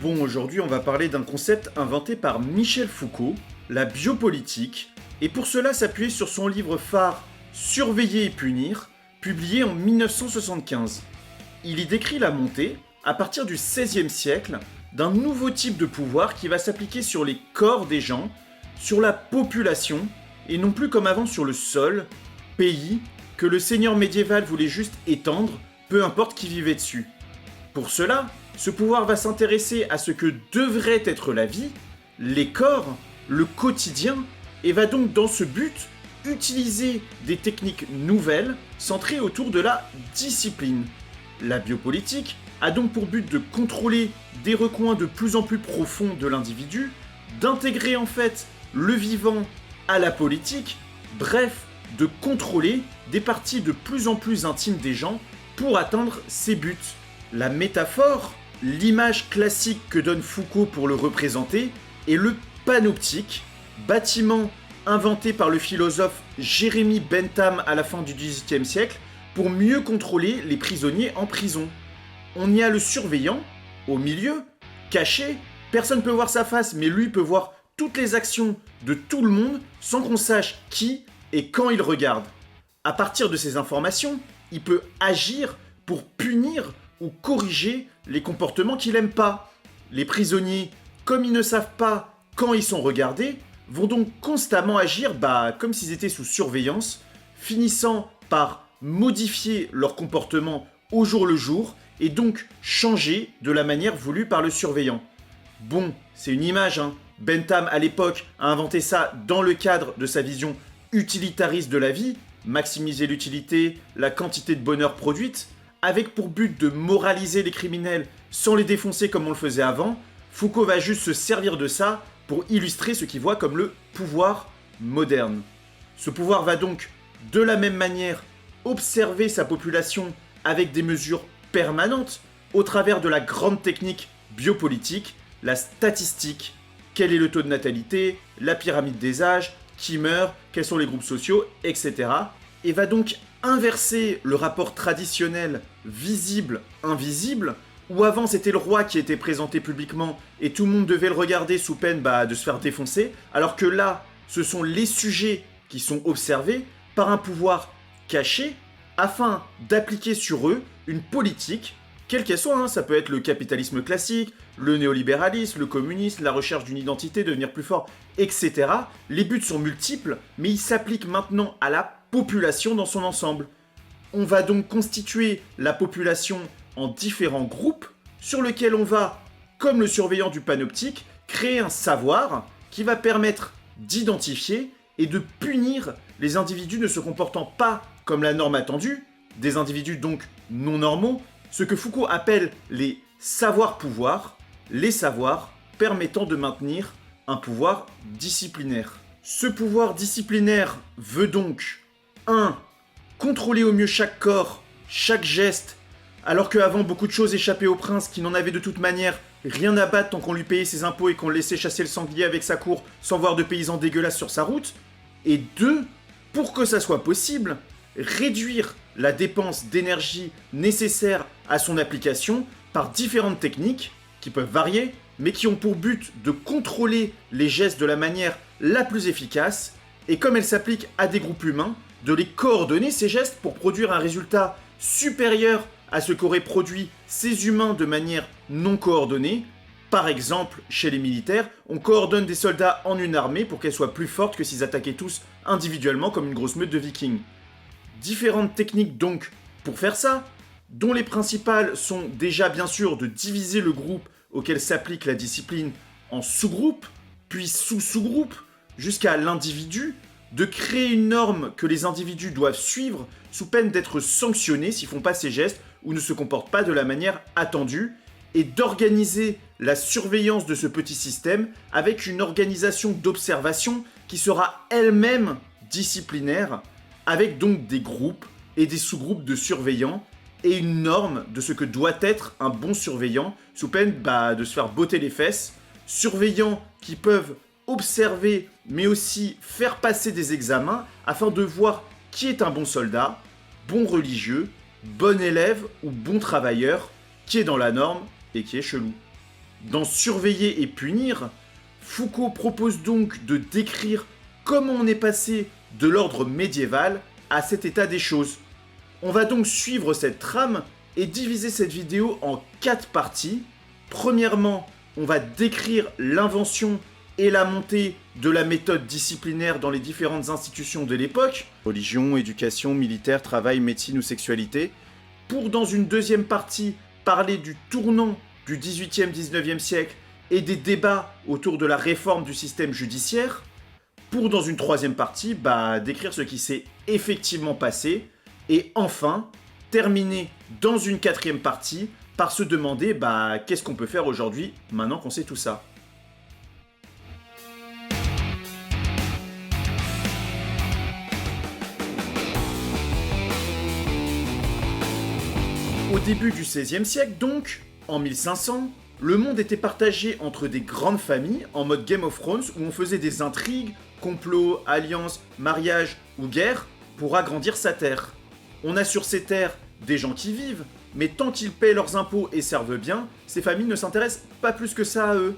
Bon, aujourd'hui, on va parler d'un concept inventé par Michel Foucault, la biopolitique, et pour cela s'appuyer sur son livre phare Surveiller et punir, publié en 1975. Il y décrit la montée, à partir du XVIe siècle, d'un nouveau type de pouvoir qui va s'appliquer sur les corps des gens, sur la population, et non plus comme avant sur le sol, pays, que le seigneur médiéval voulait juste étendre, peu importe qui vivait dessus. Pour cela, ce pouvoir va s'intéresser à ce que devrait être la vie, les corps, le quotidien, et va donc dans ce but utiliser des techniques nouvelles centrées autour de la discipline. La biopolitique a donc pour but de contrôler des recoins de plus en plus profonds de l'individu, d'intégrer en fait le vivant à la politique, bref, de contrôler des parties de plus en plus intimes des gens pour atteindre ses buts. La métaphore, l'image classique que donne Foucault pour le représenter, est le panoptique, bâtiment inventé par le philosophe Jérémie Bentham à la fin du XVIIIe siècle pour mieux contrôler les prisonniers en prison. On y a le surveillant, au milieu, caché, personne ne peut voir sa face, mais lui peut voir toutes les actions de tout le monde sans qu'on sache qui et quand il regarde. À partir de ces informations, il peut agir pour punir ou corriger les comportements qu'il n'aime pas. Les prisonniers, comme ils ne savent pas quand ils sont regardés, vont donc constamment agir comme s'ils étaient sous surveillance, finissant par modifier leur comportement au jour le jour et donc changer de la manière voulue par le surveillant. Bon, c'est une image, hein. Bentham à l'époque a inventé ça dans le cadre de sa vision utilitariste de la vie, maximiser l'utilité, la quantité de bonheur produite, avec pour but de moraliser les criminels sans les défoncer comme on le faisait avant. Foucault va juste se servir de ça pour illustrer ce qu'il voit comme le pouvoir moderne. Ce pouvoir va donc, de la même manière, observer sa population avec des mesures permanentes au travers de la grande technique biopolitique, la statistique, quel est le taux de natalité, la pyramide des âges, qui meurt, quels sont les groupes sociaux, etc. Et va donc inverser le rapport traditionnel visible-invisible, où avant c'était le roi qui était présenté publiquement et tout le monde devait le regarder sous peine de se faire défoncer, alors que là, ce sont les sujets qui sont observés par un pouvoir caché afin d'appliquer sur eux une politique, quelle qu'elle soit, hein. Ça peut être le capitalisme classique, le néolibéralisme, le communisme, la recherche d'une identité, devenir plus fort, etc. Les buts sont multiples, mais ils s'appliquent maintenant à la population dans son ensemble. On va donc constituer la population en différents groupes sur lesquels on va, comme le surveillant du panoptique, créer un savoir qui va permettre d'identifier et de punir les individus ne se comportant pas comme la norme attendue, des individus donc non normaux, ce que Foucault appelle les savoirs-pouvoirs, les savoirs permettant de maintenir un pouvoir disciplinaire. Ce pouvoir disciplinaire veut donc 1. Contrôler au mieux chaque corps, chaque geste, alors qu'avant beaucoup de choses échappaient au prince qui n'en avait de toute manière rien à battre tant qu'on lui payait ses impôts et qu'on le laissait chasser le sanglier avec sa cour sans voir de paysans dégueulasses sur sa route. Et 2. Pour que ça soit possible, réduire la dépense d'énergie nécessaire à son application par différentes techniques qui peuvent varier, mais qui ont pour but de contrôler les gestes de la manière la plus efficace, et comme elles s'appliquent à des groupes humains, de les coordonner ces gestes pour produire un résultat supérieur à ce qu'auraient produit ces humains de manière non coordonnée. Par exemple, chez les militaires, on coordonne des soldats en une armée pour qu'elle soit plus forte que s'ils attaquaient tous individuellement comme une grosse meute de vikings. Différentes techniques donc pour faire ça, dont les principales sont déjà bien sûr de diviser le groupe auquel s'applique la discipline en sous-groupes, puis sous-sous-groupes, jusqu'à l'individu, de créer une norme que les individus doivent suivre sous peine d'être sanctionnés s'ils font pas ces gestes ou ne se comportent pas de la manière attendue, et d'organiser la surveillance de ce petit système avec une organisation d'observation qui sera elle-même disciplinaire, avec donc des groupes et des sous-groupes de surveillants et une norme de ce que doit être un bon surveillant sous peine de se faire botter les fesses, surveillants qui peuvent observer mais aussi faire passer des examens afin de voir qui est un bon soldat, bon religieux, bon élève ou bon travailleur, qui est dans la norme et qui est chelou. Dans Surveiller et punir, Foucault propose donc de décrire comment on est passé de l'ordre médiéval à cet état des choses. On va donc suivre cette trame et diviser cette vidéo en 4 parties. Premièrement, on va décrire l'invention et la montée de la méthode disciplinaire dans les différentes institutions de l'époque, religion, éducation, militaire, travail, médecine ou sexualité, pour dans une deuxième partie parler du tournant du 18e, 19e siècle et des débats autour de la réforme du système judiciaire, pour dans une troisième partie décrire ce qui s'est effectivement passé, et enfin terminer dans une quatrième partie par se demander qu'est-ce qu'on peut faire aujourd'hui maintenant qu'on sait tout ça. Au début du XVIe siècle donc, en 1500, le monde était partagé entre des grandes familles en mode Game of Thrones où on faisait des intrigues, complots, alliances, mariages ou guerres pour agrandir sa terre. On a sur ces terres des gens qui vivent, mais tant qu'ils paient leurs impôts et servent bien, ces familles ne s'intéressent pas plus que ça à eux.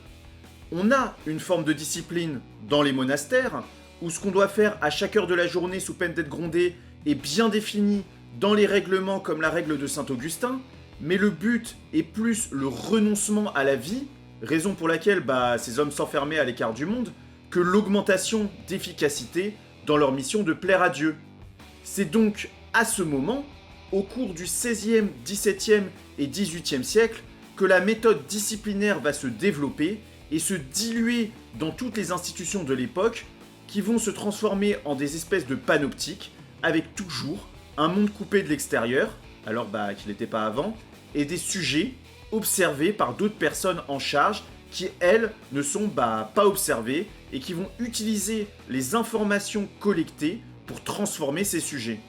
On a une forme de discipline dans les monastères, où ce qu'on doit faire à chaque heure de la journée sous peine d'être grondé est bien défini dans les règlements comme la règle de Saint-Augustin, mais le but est plus le renoncement à la vie, raison pour laquelle ces hommes s'enfermaient à l'écart du monde, que l'augmentation d'efficacité dans leur mission de plaire à Dieu. C'est donc à ce moment, au cours du XVIe, XVIIe et XVIIIe siècle, que la méthode disciplinaire va se développer et se diluer dans toutes les institutions de l'époque, qui vont se transformer en des espèces de panoptiques, avec toujours un monde coupé de l'extérieur, alors qu'il n'était pas avant, et des sujets observés par d'autres personnes en charge qui, elles, ne sont pas observées et qui vont utiliser les informations collectées pour transformer ces sujets.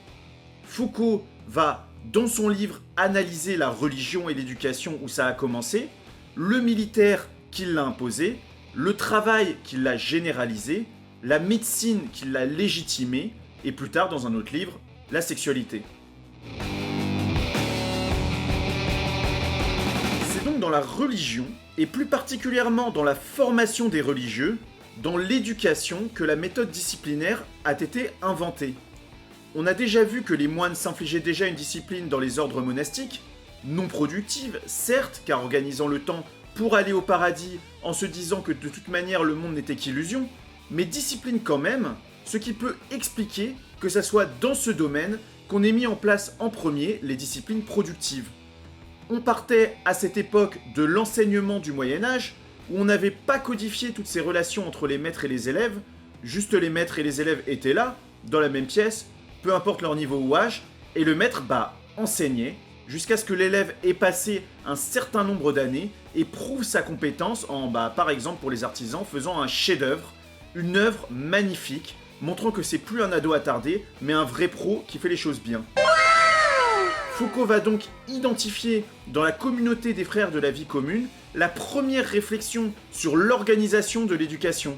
Foucault va, dans son livre, analyser la religion et l'éducation où ça a commencé, le militaire qui l'a imposé, le travail qui l'a généralisé, la médecine qui l'a légitimé, et plus tard, dans un autre livre, la sexualité. C'est donc dans la religion, et plus particulièrement dans la formation des religieux, dans l'éducation, que la méthode disciplinaire a été inventée. On a déjà vu que les moines s'infligeaient déjà une discipline dans les ordres monastiques, non productive, certes, car organisant le temps pour aller au paradis en se disant que de toute manière le monde n'était qu'illusion, mais discipline quand même, ce qui peut expliquer que ça soit dans ce domaine qu'on ait mis en place en premier les disciplines productives. On partait à cette époque de l'enseignement du Moyen-Âge, où on n'avait pas codifié toutes ces relations entre les maîtres et les élèves, juste les maîtres et les élèves étaient là, dans la même pièce, peu importe leur niveau ou âge, et le maître enseignait, jusqu'à ce que l'élève ait passé un certain nombre d'années et prouve sa compétence en, par exemple pour les artisans, faisant un chef-d'œuvre, une œuvre magnifique, montrant que c'est plus un ado attardé, mais un vrai pro qui fait les choses bien. Foucault va donc identifier dans la communauté des frères de la vie commune la première réflexion sur l'organisation de l'éducation.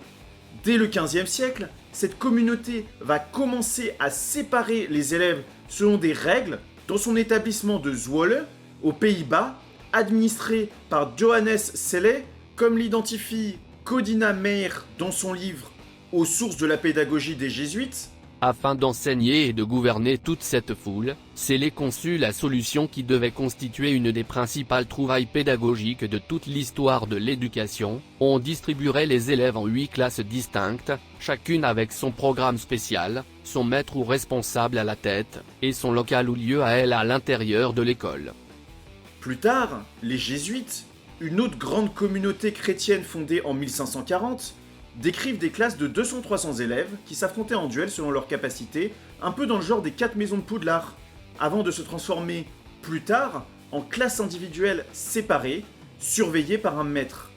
Dès le XVe siècle, cette communauté va commencer à séparer les élèves selon des règles dans son établissement de Zwolle, aux Pays-Bas, administré par Johannes Selle, comme l'identifie Codina Meyer dans son livre « Aux sources de la pédagogie des Jésuites ». Afin d'enseigner et de gouverner toute cette foule, Selle conçut la solution qui devait constituer une des principales trouvailles pédagogiques de toute l'histoire de l'éducation. On distribuerait les élèves en 8 classes distinctes, chacune avec son programme spécial, son maître ou responsable à la tête, et son local ou lieu à elle à l'intérieur de l'école. Plus tard, les Jésuites, une autre grande communauté chrétienne fondée en 1540, décrivent des classes de 200-300 élèves qui s'affrontaient en duel selon leur capacité, un peu dans le genre des 4 maisons de Poudlard, avant de se transformer plus tard en classes individuelles séparées, surveillées par un maître.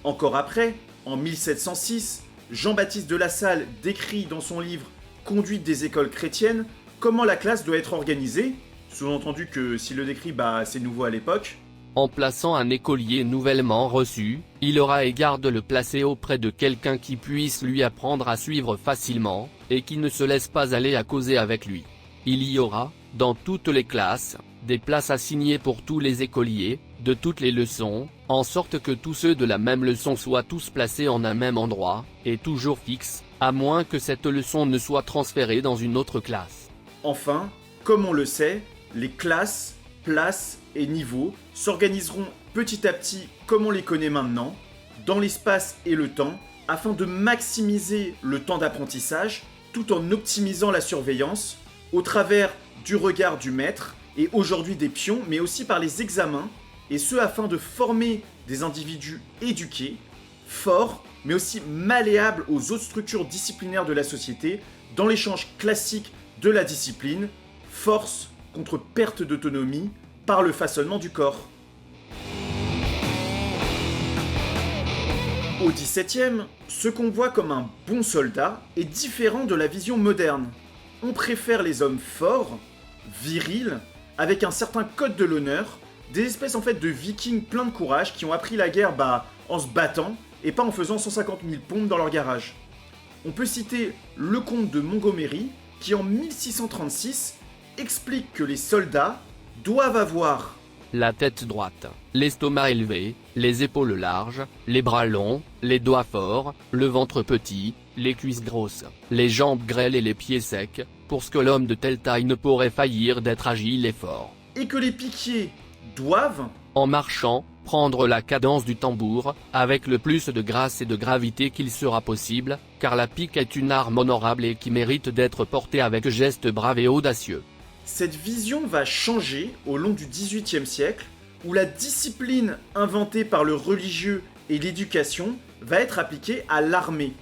Encore après, en 1706, Jean-Baptiste de La Salle décrit dans son livre « Conduite des écoles chrétiennes » comment la classe doit être organisée, sous-entendu que s'il le décrit, c'est nouveau à l'époque. En plaçant un écolier nouvellement reçu, il aura égard de le placer auprès de quelqu'un qui puisse lui apprendre à suivre facilement, et qui ne se laisse pas aller à causer avec lui. Il y aura, dans toutes les classes, des places assignées pour tous les écoliers, de toutes les leçons, en sorte que tous ceux de la même leçon soient tous placés en un même endroit, et toujours fixes, à moins que cette leçon ne soit transférée dans une autre classe. Enfin, comme on le sait, les classes, places et niveaux s'organiseront petit à petit comme on les connaît maintenant, dans l'espace et le temps, afin de maximiser le temps d'apprentissage, tout en optimisant la surveillance, au travers du regard du maître, et aujourd'hui des pions, mais aussi par les examens, et ce afin de former des individus éduqués, forts, mais aussi malléables aux autres structures disciplinaires de la société, dans l'échange classique de la discipline, force contre perte d'autonomie par le façonnement du corps. Au XVIIe, ce qu'on voit comme un bon soldat est différent de la vision moderne. On préfère les hommes forts, virils, avec un certain code de l'honneur, des espèces en fait de vikings pleins de courage qui ont appris la guerre en se battant et pas en faisant 150 000 pompes dans leur garage. On peut citer le comte de Montgomery qui en 1636 explique que les soldats doivent avoir la tête droite, l'estomac élevé, les épaules larges, les bras longs, les doigts forts, le ventre petit, les cuisses grosses, les jambes grêles et les pieds secs, pour ce que l'homme de telle taille ne pourrait faillir d'être agile et fort. Et que les piquiers doivent, en marchant, prendre la cadence du tambour, avec le plus de grâce et de gravité qu'il sera possible, car la pique est une arme honorable et qui mérite d'être portée avec geste brave et audacieux. Cette vision va changer au long du XVIIIe siècle, où la discipline inventée par le religieux et l'éducation va être appliquée à l'armée.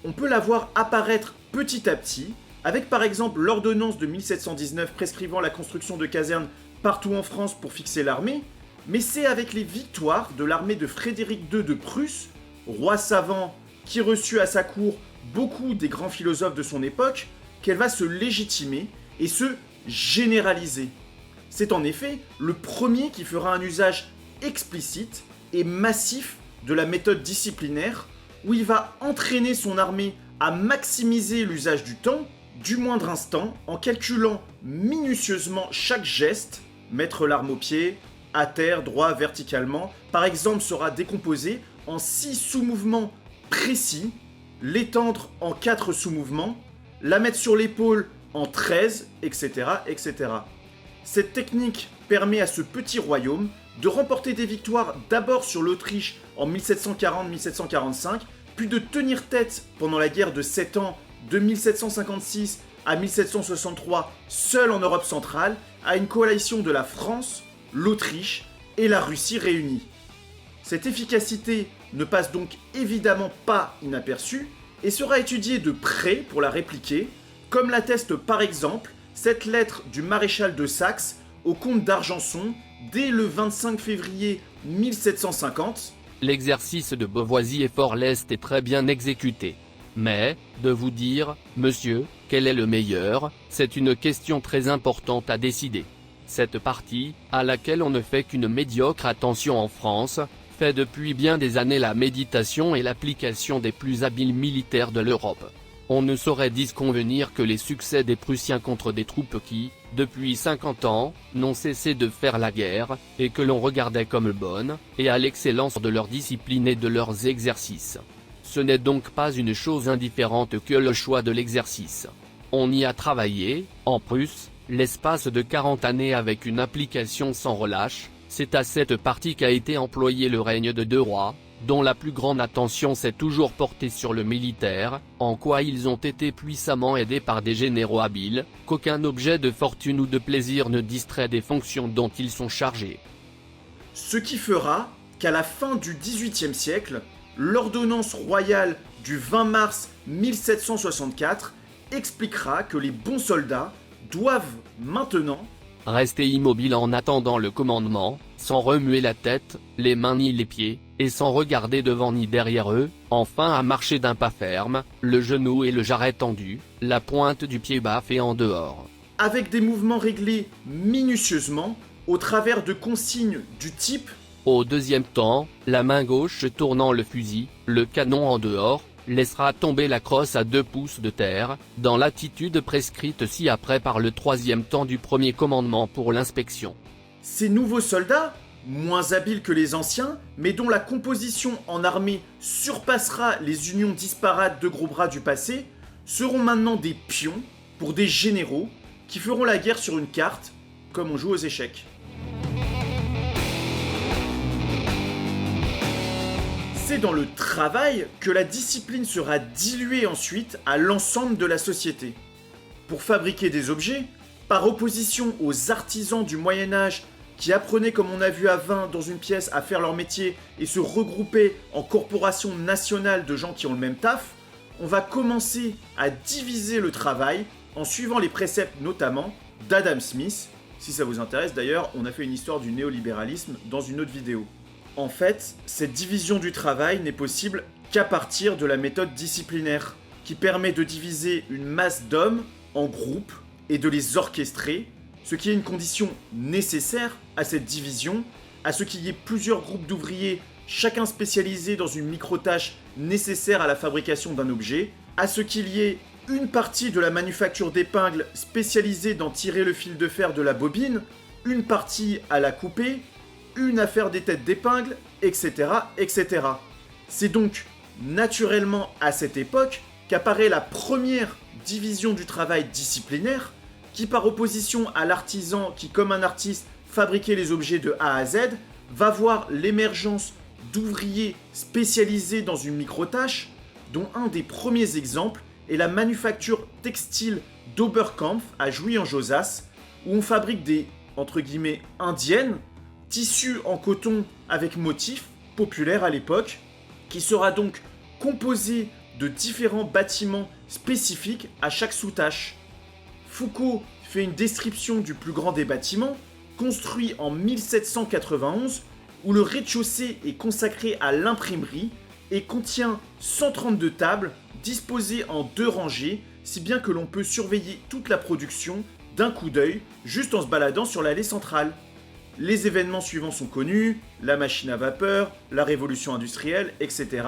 On peut la voir apparaître petit à petit, avec par exemple l'ordonnance de 1719 prescrivant la construction de casernes partout en France pour fixer l'armée, mais c'est avec les victoires de l'armée de Frédéric II de Prusse, roi savant qui reçut à sa cour beaucoup des grands philosophes de son époque, qu'elle va se légitimer et se généraliser. C'est en effet le premier qui fera un usage explicite et massif de la méthode disciplinaire, où il va entraîner son armée à maximiser l'usage du temps, du moindre instant, en calculant minutieusement chaque geste, mettre l'arme au pied, à terre, droit, verticalement, par exemple sera décomposé en 6 sous-mouvements précis, l'étendre en 4 sous-mouvements, la mettre sur l'épaule en 13, etc., etc. Cette technique permet à ce petit royaume de remporter des victoires d'abord sur l'Autriche en 1740-1745, puis de tenir tête pendant la guerre de 7 ans de 1756 à 1763 seul en Europe centrale à une coalition de la France, l'Autriche et la Russie réunies. Cette efficacité ne passe donc évidemment pas inaperçue et sera étudiée de près pour la répliquer, comme l'atteste par exemple cette lettre du maréchal de Saxe au comte d'Argenson dès le 25 février 1750. L'exercice de Beauvoisis est fort leste et très bien exécuté. Mais, de vous dire, monsieur, quel est le meilleur, c'est une question très importante à décider. Cette partie, à laquelle on ne fait qu'une médiocre attention en France, fait depuis bien des années la méditation et l'application des plus habiles militaires de l'Europe. On ne saurait disconvenir que les succès des Prussiens contre des troupes qui, depuis 50 ans, n'ont cessé de faire la guerre, et que l'on regardait comme bonnes, et à l'excellence de leur discipline et de leurs exercices. Ce n'est donc pas une chose indifférente que le choix de l'exercice. On y a travaillé, en Prusse, l'espace de 40 années avec une application sans relâche. C'est à cette partie qu'a été employé le règne de deux rois, dont la plus grande attention s'est toujours portée sur le militaire, en quoi ils ont été puissamment aidés par des généraux habiles, qu'aucun objet de fortune ou de plaisir ne distrait des fonctions dont ils sont chargés. Ce qui fera qu'à la fin du XVIIIe siècle, l'ordonnance royale du 20 mars 1764 expliquera que les bons soldats doivent maintenant rester immobiles en attendant le commandement, sans remuer la tête, les mains ni les pieds, et sans regarder devant ni derrière eux, enfin à marcher d'un pas ferme, le genou et le jarret tendus, la pointe du pied bas fait en dehors. Avec des mouvements réglés minutieusement, au travers de consignes du type au deuxième temps, la main gauche tournant le fusil, le canon en dehors, laissera tomber la crosse à 2 pouces de terre, dans l'attitude prescrite ci-après par le troisième temps du premier commandement pour l'inspection. Ces nouveaux soldats moins habiles que les anciens, mais dont la composition en armée surpassera les unions disparates de gros bras du passé, seront maintenant des pions pour des généraux qui feront la guerre sur une carte, comme on joue aux échecs. C'est dans le travail que la discipline sera diluée ensuite à l'ensemble de la société. Pour fabriquer des objets, par opposition aux artisans du Moyen-Âge qui apprenaient, comme on a vu à 20 dans une pièce, à faire leur métier et se regroupaient en corporations nationales de gens qui ont le même taf, on va commencer à diviser le travail en suivant les préceptes notamment d'Adam Smith. Si ça vous intéresse d'ailleurs, on a fait une histoire du néolibéralisme dans une autre vidéo. En fait, cette division du travail n'est possible qu'à partir de la méthode disciplinaire, qui permet de diviser une masse d'hommes en groupes et de les orchestrer, ce qui est une condition nécessaire à cette division, à ce qu'il y ait plusieurs groupes d'ouvriers, chacun spécialisé dans une micro-tâche nécessaire à la fabrication d'un objet, à ce qu'il y ait une partie de la manufacture d'épingles spécialisée dans tirer le fil de fer de la bobine, une partie à la couper, une à faire des têtes d'épingles, etc., etc. C'est donc naturellement à cette époque qu'apparaît la première division du travail disciplinaire, qui par opposition à l'artisan qui, comme un artiste, fabriquait les objets de A à Z, va voir l'émergence d'ouvriers spécialisés dans une micro-tâche, dont un des premiers exemples est la manufacture textile d'Oberkampf à Jouy-en-Josas, où on fabrique des, entre guillemets, indiennes, tissus en coton avec motifs, populaires à l'époque, qui sera donc composé de différents bâtiments spécifiques à chaque sous-tâche. Foucault fait une description du plus grand des bâtiments, construit en 1791, où le rez-de-chaussée est consacré à l'imprimerie et contient 132 tables disposées en 2 rangées, si bien que l'on peut surveiller toute la production d'un coup d'œil, juste en se baladant sur l'allée centrale. Les événements suivants sont connus, la machine à vapeur, la révolution industrielle, etc.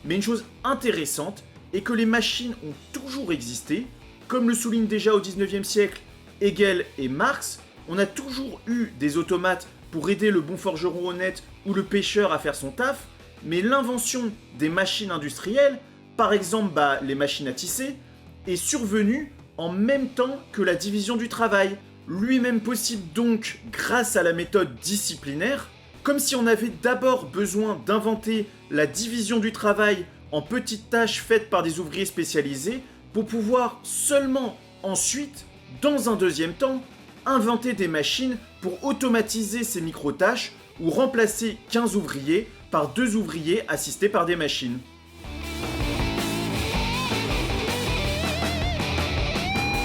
Mais une chose intéressante est que les machines ont toujours existé, comme le soulignent déjà au 19e siècle Hegel et Marx. On a toujours eu des automates pour aider le bon forgeron honnête ou le pêcheur à faire son taf, mais l'invention des machines industrielles, par exemple les machines à tisser, est survenue en même temps que la division du travail, lui-même possible donc grâce à la méthode disciplinaire, comme si on avait d'abord besoin d'inventer la division du travail en petites tâches faites par des ouvriers spécialisés pour pouvoir seulement ensuite, dans un deuxième temps, inventer des machines pour automatiser ces micro-tâches ou remplacer 15 ouvriers par 2 ouvriers assistés par des machines.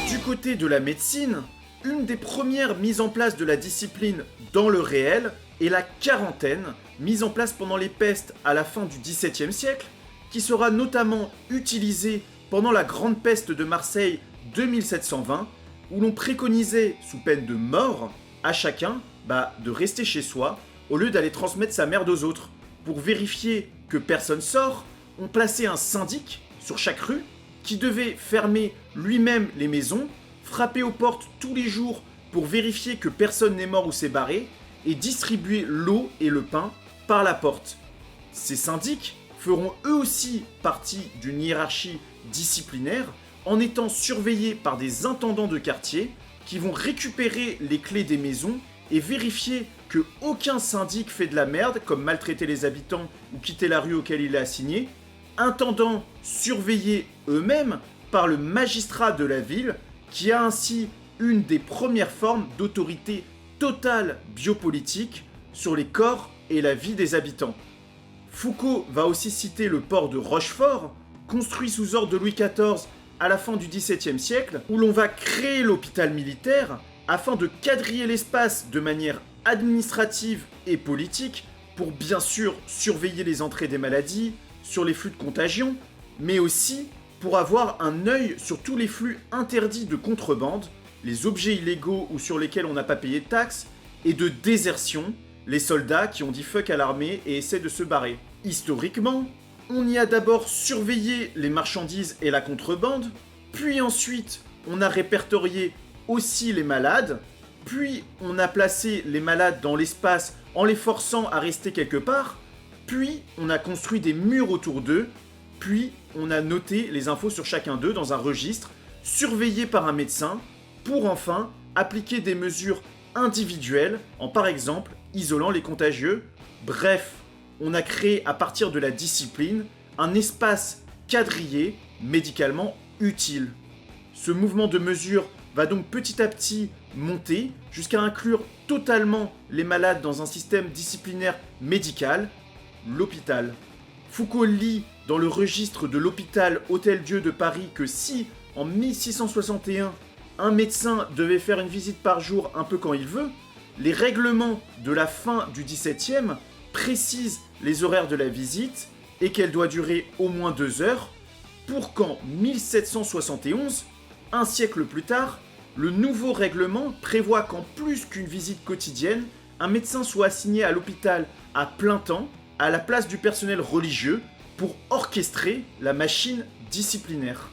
Du côté de la médecine, une des premières mises en place de la discipline dans le réel est la quarantaine, mise en place pendant les pestes à la fin du XVIIe siècle, qui sera notamment utilisée pendant la grande peste de Marseille de 1720, où l'on préconisait, sous peine de mort, à chacun de rester chez soi au lieu d'aller transmettre sa merde aux autres. Pour vérifier que personne sort, on plaçait un syndic sur chaque rue qui devait fermer lui-même les maisons, frapper aux portes tous les jours pour vérifier que personne n'est mort ou s'est barré, et distribuer l'eau et le pain par la porte. Ces syndics feront eux aussi partie d'une hiérarchie disciplinaire en étant surveillés par des intendants de quartier qui vont récupérer les clés des maisons et vérifier que aucun syndic fait de la merde, comme maltraiter les habitants ou quitter la rue auquel il est assigné, intendants surveillés eux-mêmes par le magistrat de la ville, qui a ainsi une des premières formes d'autorité totale biopolitique sur les corps et la vie des habitants. Foucault va aussi citer le port de Rochefort, construit sous ordre de Louis XIV à la fin du XVIIe siècle, où l'on va créer l'hôpital militaire afin de quadriller l'espace de manière administrative et politique pour bien sûr surveiller les entrées des maladies, sur les flux de contagion, mais aussi pour avoir un œil sur tous les flux interdits de contrebande, les objets illégaux ou sur lesquels on n'a pas payé de taxes, et de désertion, les soldats qui ont dit fuck à l'armée et essaient de se barrer. Historiquement, on y a d'abord surveillé les marchandises et la contrebande, puis ensuite on a répertorié aussi les malades, puis on a placé les malades dans l'espace en les forçant à rester quelque part, puis on a construit des murs autour d'eux, puis on a noté les infos sur chacun d'eux dans un registre, surveillé par un médecin, pour enfin appliquer des mesures individuelles, en par exemple isolant les contagieux. Bref, on a créé à partir de la discipline un espace quadrillé médicalement utile. Ce mouvement de mesure va donc petit à petit monter jusqu'à inclure totalement les malades dans un système disciplinaire médical, l'hôpital. Foucault lit dans le registre de l'hôpital Hôtel-Dieu de Paris que si, en 1661, un médecin devait faire une visite par jour un peu quand il veut, les règlements de la fin du XVIIe précisent les horaires de la visite et qu'elle doit durer au moins 2 heures, pour qu'en 1771, un siècle plus tard, le nouveau règlement prévoit qu'en plus qu'une visite quotidienne, un médecin soit assigné à l'hôpital à plein temps, à la place du personnel religieux, pour orchestrer la machine disciplinaire.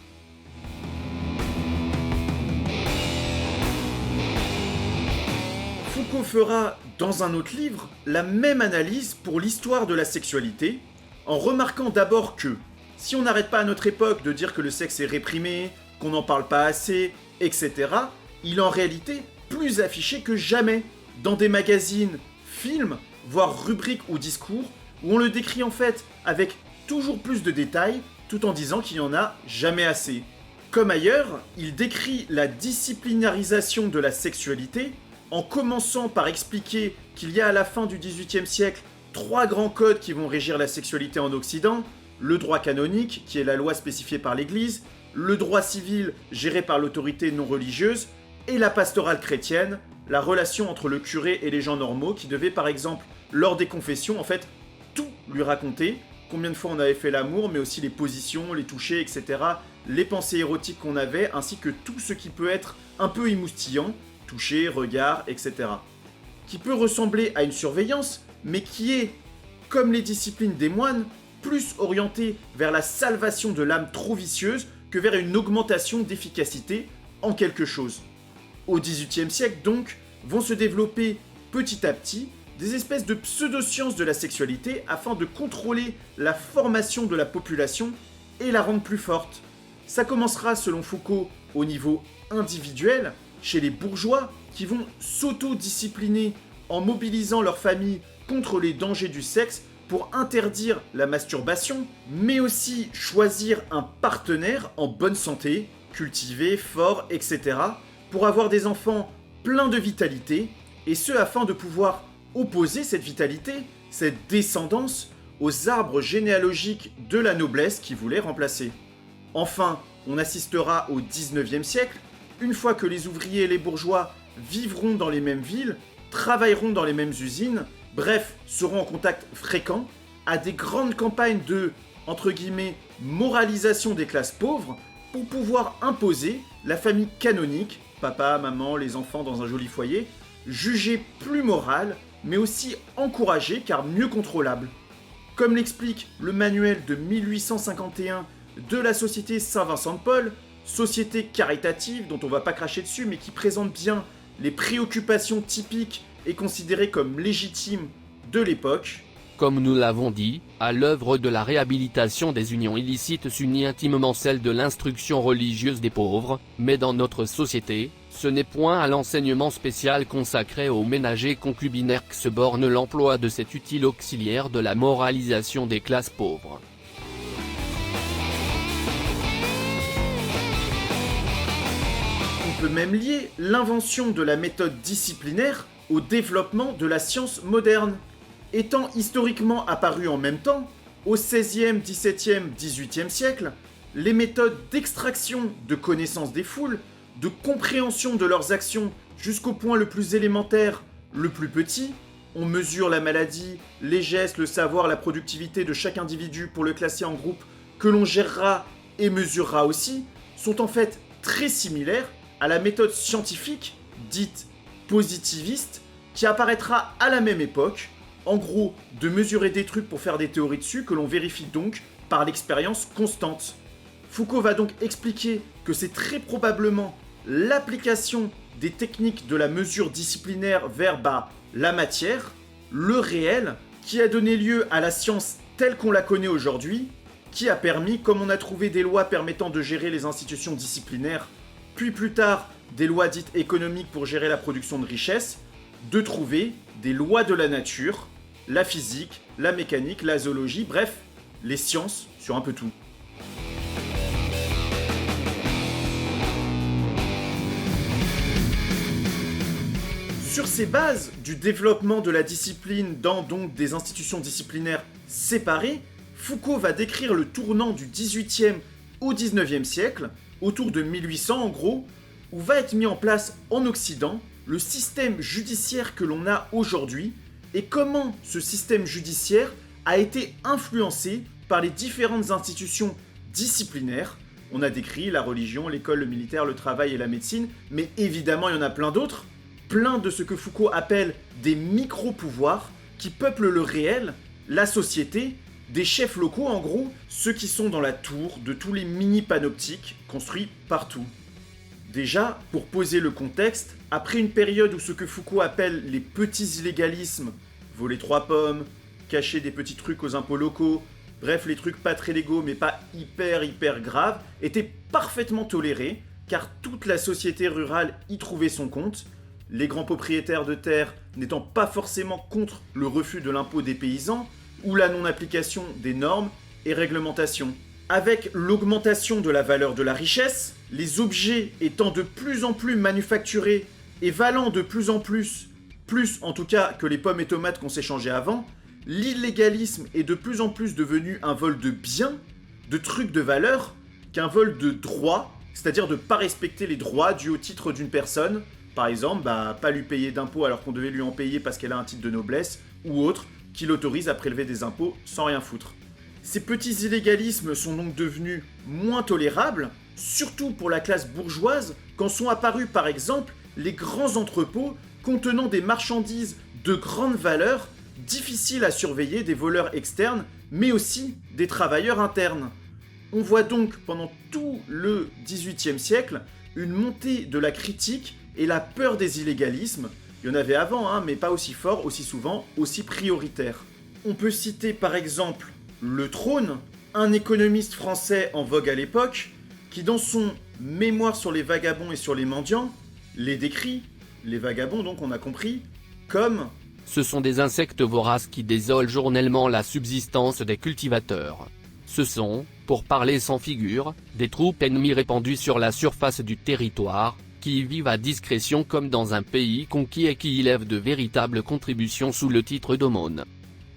Foucault fera, dans un autre livre, la même analyse pour l'histoire de la sexualité, en remarquant d'abord que, si on n'arrête pas à notre époque de dire que le sexe est réprimé, qu'on n'en parle pas assez, etc., il est en réalité plus affiché que jamais dans des magazines, films, voire rubriques ou discours, où on le décrit en fait avec toujours plus de détails, tout en disant qu'il n'y en a jamais assez. Comme ailleurs, il décrit la disciplinarisation de la sexualité, en commençant par expliquer qu'il y a à la fin du XVIIIe siècle 3 grands codes qui vont régir la sexualité en Occident: le droit canonique, qui est la loi spécifiée par l'Église, le droit civil géré par l'autorité non religieuse, et la pastorale chrétienne, la relation entre le curé et les gens normaux qui devaient par exemple, lors des confessions, en fait, tout lui raconter, combien de fois on avait fait l'amour, mais aussi les positions, les touchés, etc., les pensées érotiques qu'on avait, ainsi que tout ce qui peut être un peu émoustillant, toucher, regard, etc. Qui peut ressembler à une surveillance, mais qui est, comme les disciplines des moines, plus orientée vers la salvation de l'âme trop vicieuse que vers une augmentation d'efficacité en quelque chose. Au XVIIIe siècle, donc, vont se développer petit à petit des espèces de pseudo-sciences de la sexualité afin de contrôler la formation de la population et la rendre plus forte. Ça commencera, selon Foucault, au niveau individuel, chez les bourgeois, qui vont s'auto-discipliner en mobilisant leur famille contre les dangers du sexe pour interdire la masturbation, mais aussi choisir un partenaire en bonne santé, cultivé, fort, etc., pour avoir des enfants pleins de vitalité, et ce afin de pouvoir opposer cette vitalité, cette descendance, aux arbres généalogiques de la noblesse qui voulaient remplacer. Enfin, on assistera au XIXe siècle, une fois que les ouvriers et les bourgeois vivront dans les mêmes villes, travailleront dans les mêmes usines, bref, seront en contact fréquent, à des grandes campagnes de, entre guillemets, moralisation des classes pauvres, pour pouvoir imposer la famille canonique, papa, maman, les enfants dans un joli foyer, jugée plus morale, mais aussi encouragée car mieux contrôlable. Comme l'explique le manuel de 1851 de la Société Saint-Vincent-de-Paul, société caritative dont on va pas cracher dessus, mais qui présente bien les préoccupations typiques et considérées comme légitimes de l'époque. Comme nous l'avons dit, à l'œuvre de la réhabilitation des unions illicites s'unit intimement celle de l'instruction religieuse des pauvres, mais dans notre société, ce n'est point à l'enseignement spécial consacré aux ménagers concubinaires que se borne l'emploi de cet utile auxiliaire de la moralisation des classes pauvres. On peut même lier l'invention de la méthode disciplinaire au développement de la science moderne. Étant historiquement apparues en même temps, au XVIe, XVIIe, XVIIIe siècle, les méthodes d'extraction de connaissances des foules, de compréhension de leurs actions jusqu'au point le plus élémentaire, le plus petit, on mesure la maladie, les gestes, le savoir, la productivité de chaque individu pour le classer en groupe que l'on gérera et mesurera aussi, sont en fait très similaires à la méthode scientifique, dite positiviste, qui apparaîtra à la même époque. En gros, de mesurer des trucs pour faire des théories dessus que l'on vérifie donc par l'expérience constante. Foucault va donc expliquer que c'est très probablement l'application des techniques de la mesure disciplinaire vers la matière, le réel, qui a donné lieu à la science telle qu'on la connaît aujourd'hui, qui a permis, comme on a trouvé des lois permettant de gérer les institutions disciplinaires, puis plus tard des lois dites économiques pour gérer la production de richesses, de trouver des lois de la nature, la physique, la mécanique, la zoologie, bref, les sciences sur un peu tout. Sur ces bases du développement de la discipline dans donc des institutions disciplinaires séparées, Foucault va décrire le tournant du XVIIIe au XIXe siècle, autour de 1800 en gros, où va être mis en place en Occident le système judiciaire que l'on a aujourd'hui et comment ce système judiciaire a été influencé par les différentes institutions disciplinaires. On a décrit la religion, l'école, le militaire, le travail et la médecine, mais évidemment il y en a plein d'autres, plein de ce que Foucault appelle des micro-pouvoirs qui peuplent le réel, la société, des chefs locaux en gros, ceux qui sont dans la tour de tous les mini-panoptiques construits partout. Déjà, pour poser le contexte, après une période où ce que Foucault appelle les petits illégalismes, voler 3 pommes, cacher des petits trucs aux impôts locaux, bref les trucs pas très légaux mais pas hyper graves, étaient parfaitement tolérés, car toute la société rurale y trouvait son compte, les grands propriétaires de terres n'étant pas forcément contre le refus de l'impôt des paysans, ou la non-application des normes et réglementations. Avec l'augmentation de la valeur de la richesse, les objets étant de plus en plus manufacturés et valant de plus en plus en tout cas que les pommes et tomates qu'on s'échangeait avant, l'illégalisme est de plus en plus devenu un vol de biens, de trucs de valeur, qu'un vol de droits, c'est-à-dire de ne pas respecter les droits dus au titre d'une personne, par exemple, pas lui payer d'impôts alors qu'on devait lui en payer parce qu'elle a un titre de noblesse, ou autre, qui l'autorise à prélever des impôts sans rien foutre. Ces petits illégalismes sont donc devenus moins tolérables, surtout pour la classe bourgeoise, quand sont apparus par exemple les grands entrepôts contenant des marchandises de grande valeur, difficiles à surveiller des voleurs externes, mais aussi des travailleurs internes. On voit donc pendant tout le XVIIIe siècle une montée de la critique et la peur des illégalismes. Il y en avait avant, mais pas aussi fort, aussi souvent, aussi prioritaire. On peut citer par exemple Le Trône, un économiste français en vogue à l'époque, qui dans son Mémoire sur les vagabonds et sur les mendiants, les décrit, les vagabonds donc on a compris, comme « Ce sont des insectes voraces qui désolent journellement la subsistance des cultivateurs. Ce sont, pour parler sans figure, des troupes ennemies répandues sur la surface du territoire, qui y vivent à discrétion comme dans un pays conquis et qui y lèvent de véritables contributions sous le titre d'aumône. »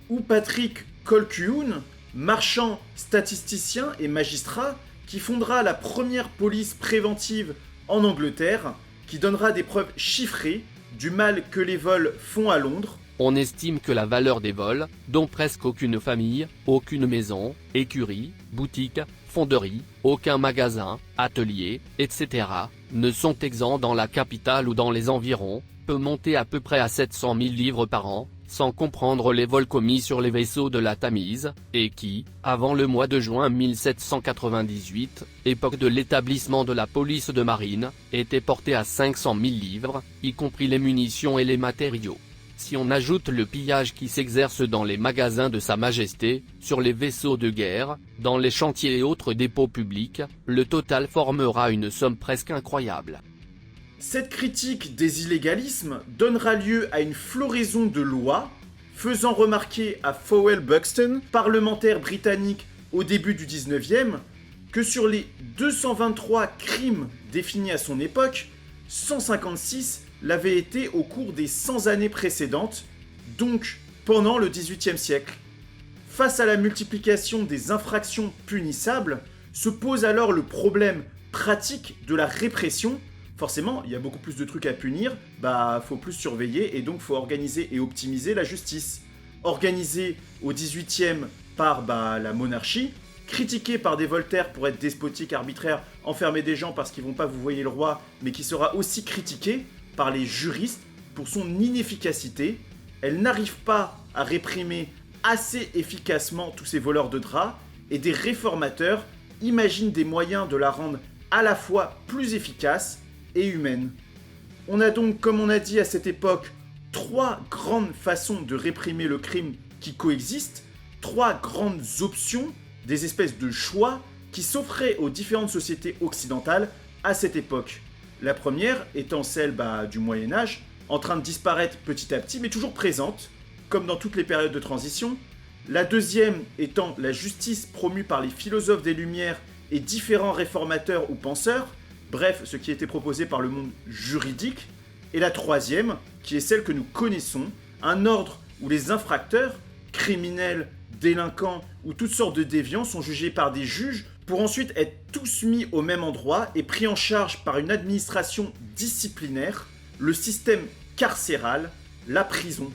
Ou Patrick Colquhoun, marchand, statisticien et magistrat, qui fondera la première police préventive en Angleterre, qui donnera des preuves chiffrées du mal que les vols font à Londres. On estime que la valeur des vols, dont presque aucune famille, aucune maison, écurie, boutique, fonderie, aucun magasin, atelier, etc., ne sont exempts dans la capitale ou dans les environs, peut monter à peu près à 700 000 livres par an, sans comprendre les vols commis sur les vaisseaux de la Tamise, et qui, avant le mois de juin 1798, époque de l'établissement de la police de marine, étaient portés à 500 000 livres, y compris les munitions et les matériaux. Si on ajoute le pillage qui s'exerce dans les magasins de Sa Majesté, sur les vaisseaux de guerre, dans les chantiers et autres dépôts publics, le total formera une somme presque incroyable. Cette critique des illégalismes donnera lieu à une floraison de lois, faisant remarquer à Fowell Buxton, parlementaire britannique au début du 19e, que sur les 223 crimes définis à son époque, 156 l'avaient été au cours des 100 années précédentes, donc pendant le XVIIIe siècle. Face à la multiplication des infractions punissables, se pose alors le problème pratique de la répression. Forcément, il y a beaucoup plus de trucs à punir, faut plus surveiller et donc faut organiser et optimiser la justice. Organisée au XVIIIe par la monarchie, critiquée par des Voltaire pour être despotique, arbitraire, enfermer des gens parce qu'ils vont pas vous voyer le roi, mais qui sera aussi critiquée par les juristes pour son inefficacité. Elle n'arrive pas à réprimer assez efficacement tous ces voleurs de draps et des réformateurs imaginent des moyens de la rendre à la fois plus efficace et humaine. On a donc, comme on a dit à cette époque, trois grandes façons de réprimer le crime qui coexistent, trois grandes options, des espèces de choix qui s'offraient aux différentes sociétés occidentales à cette époque. La première étant celle du Moyen-Âge, en train de disparaître petit à petit, mais toujours présente, comme dans toutes les périodes de transition. La deuxième étant la justice promue par les philosophes des Lumières et différents réformateurs ou penseurs, bref, ce qui était proposé par le monde juridique. Et la troisième, qui est celle que nous connaissons, un ordre où les infracteurs, criminels, délinquants ou toutes sortes de déviants sont jugés par des juges pour ensuite être tous mis au même endroit et pris en charge par une administration disciplinaire, le système carcéral, la prison.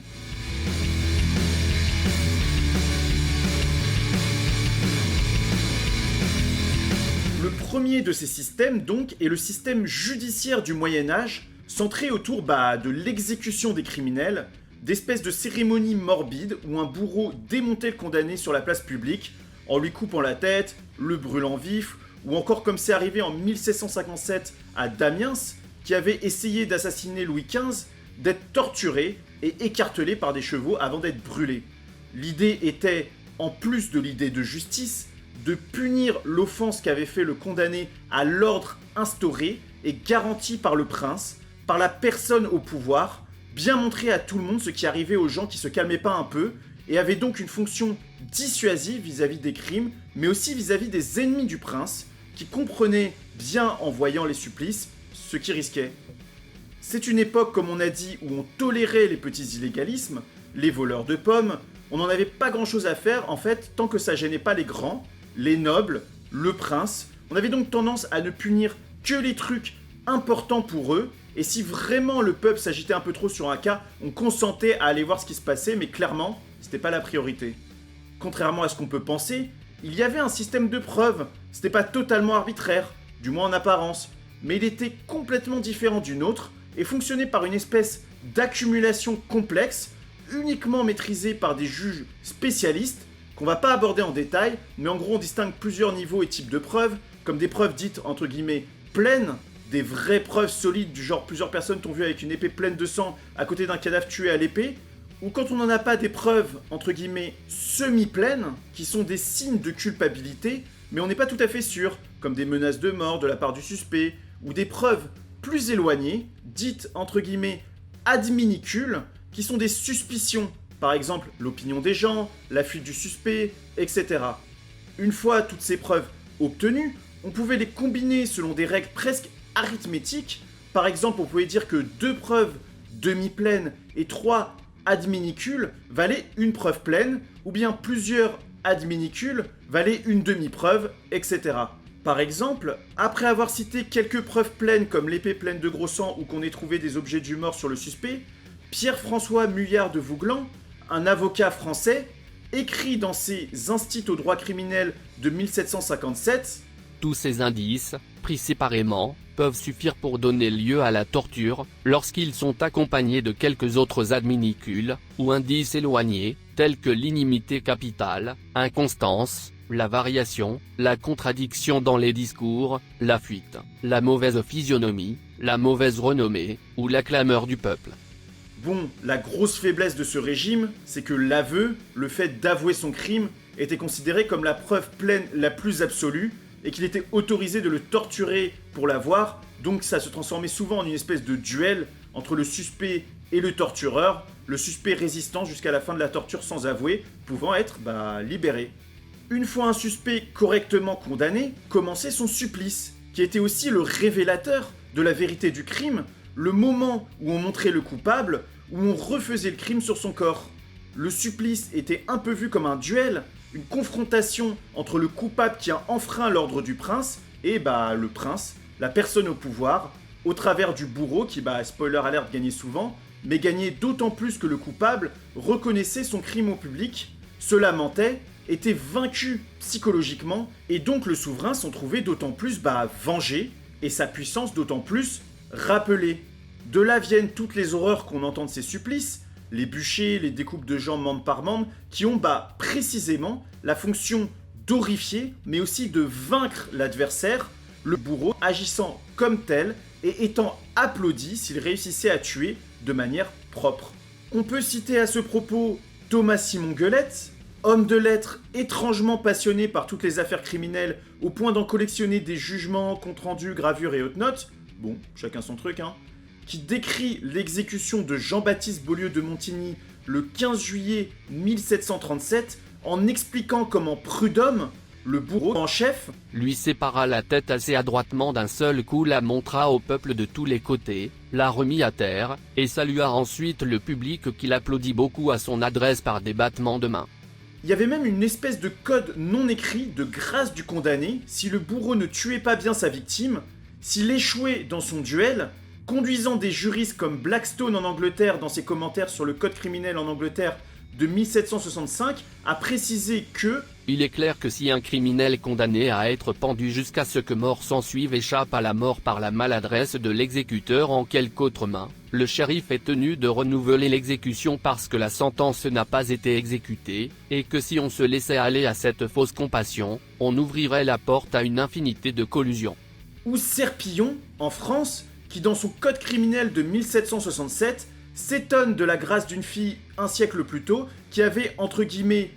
Le premier de ces systèmes, donc, est le système judiciaire du Moyen-Âge, centré autour de l'exécution des criminels, d'espèces de cérémonies morbides où un bourreau démontait le condamné sur la place publique en lui coupant la tête, le brûlant vif, ou encore comme c'est arrivé en 1757 à Damiens, qui avait essayé d'assassiner Louis XV, d'être torturé et écartelé par des chevaux avant d'être brûlé. L'idée était, en plus de l'idée de justice, de punir l'offense qu'avait fait le condamné à l'ordre instauré et garanti par le prince, par la personne au pouvoir, bien montrer à tout le monde ce qui arrivait aux gens qui se calmaient pas un peu, et avait donc une fonction dissuasive vis-à-vis des crimes, mais aussi vis-à-vis des ennemis du prince, qui comprenaient bien en voyant les supplices ce qu'ils risquaient. C'est une époque, comme on a dit, où on tolérait les petits illégalismes, les voleurs de pommes, on n'en avait pas grand-chose à faire, en fait, tant que ça gênait pas les grands, les nobles, le prince. On avait donc tendance à ne punir que les trucs importants pour eux, et si vraiment le peuple s'agitait un peu trop sur un cas, on consentait à aller voir ce qui se passait, mais clairement, c'était pas la priorité. Contrairement à ce qu'on peut penser, il y avait un système de preuves, c'était pas totalement arbitraire, du moins en apparence, mais il était complètement différent du nôtre, et fonctionnait par une espèce d'accumulation complexe, uniquement maîtrisée par des juges spécialistes, qu'on va pas aborder en détail, mais en gros on distingue plusieurs niveaux et types de preuves, comme des preuves dites entre guillemets pleines, des vraies preuves solides du genre plusieurs personnes t'ont vu avec une épée pleine de sang à côté d'un cadavre tué à l'épée, ou quand on n'en a pas des preuves entre guillemets semi-pleines, qui sont des signes de culpabilité, mais on n'est pas tout à fait sûr, comme des menaces de mort de la part du suspect, ou des preuves plus éloignées, dites entre guillemets adminicules, qui sont des suspicions, par exemple l'opinion des gens, la fuite du suspect, etc. Une fois toutes ces preuves obtenues, on pouvait les combiner selon des règles presque arithmétiques. Par exemple, on pouvait dire que 2 preuves demi-pleines et 3 adminicules valaient une preuve pleine, ou bien plusieurs adminicules valaient une demi-preuve, etc. Par exemple, après avoir cité quelques preuves pleines comme l'épée pleine de gros sang ou qu'on ait trouvé des objets du mort sur le suspect, Pierre-François Muillard de Vouglan, un avocat français, écrit dans ses Instits au droit criminel de 1757 « Tous ces indices, pris séparément, peuvent suffire pour donner lieu à la torture, lorsqu'ils sont accompagnés de quelques autres adminicules, ou indices éloignés, tels que l'inimité capitale, inconstance, la variation, la contradiction dans les discours, la fuite, la mauvaise physionomie, la mauvaise renommée, ou la clameur du peuple. » Bon, la grosse faiblesse de ce régime, c'est que l'aveu, le fait d'avouer son crime, était considéré comme la preuve pleine la plus absolue, et qu'il était autorisé de le torturer pour l'avoir, donc ça se transformait souvent en une espèce de duel entre le suspect et le tortureur, le suspect résistant jusqu'à la fin de la torture sans avouer, pouvant être libéré. Une fois un suspect correctement condamné, commençait son supplice, qui était aussi le révélateur de la vérité du crime, le moment où on montrait le coupable, où on refaisait le crime sur son corps. Le supplice était un peu vu comme un duel, une confrontation entre le coupable qui a enfreint l'ordre du prince et le prince, la personne au pouvoir, au travers du bourreau qui, spoiler alert, gagnait souvent, mais gagnait d'autant plus que le coupable reconnaissait son crime au public, se lamentait, était vaincu psychologiquement, et donc le souverain s'en trouvait d'autant plus vengé, et sa puissance d'autant plus rappelée. De là viennent toutes les horreurs qu'on entend de ces supplices, les bûchers, les découpes de jambes membre par membre, qui ont précisément la fonction d'horrifier, mais aussi de vaincre l'adversaire, le bourreau agissant comme tel et étant applaudi s'il réussissait à tuer de manière propre. On peut citer à ce propos Thomas Simon Gueulette, homme de lettres étrangement passionné par toutes les affaires criminelles au point d'en collectionner des jugements, comptes rendus, gravures et hautes notes, bon, chacun son truc, hein, qui décrit l'exécution de Jean-Baptiste Beaulieu de Montigny le 15 juillet 1737 en expliquant comment Prud'homme, le bourreau en chef, lui sépara la tête assez adroitement d'un seul coup, la montra au peuple de tous les côtés, la remit à terre, et salua ensuite le public qui l'applaudit beaucoup à son adresse par des battements de main. Il y avait même une espèce de code non écrit de grâce du condamné si le bourreau ne tuait pas bien sa victime, s'il échouait dans son duel, conduisant des juristes comme Blackstone en Angleterre dans ses commentaires sur le code criminel en Angleterre de 1765 à préciser que il est clair que si un criminel condamné à être pendu jusqu'à ce que mort s'ensuive échappe à la mort par la maladresse de l'exécuteur en quelque autre main, le shérif est tenu de renouveler l'exécution parce que la sentence n'a pas été exécutée, et que si on se laissait aller à cette fausse compassion, on ouvrirait la porte à une infinité de collusions. Ou Serpillon, en France, qui dans son code criminel de 1767 s'étonne de la grâce d'une fille un siècle plus tôt qui avait, entre guillemets,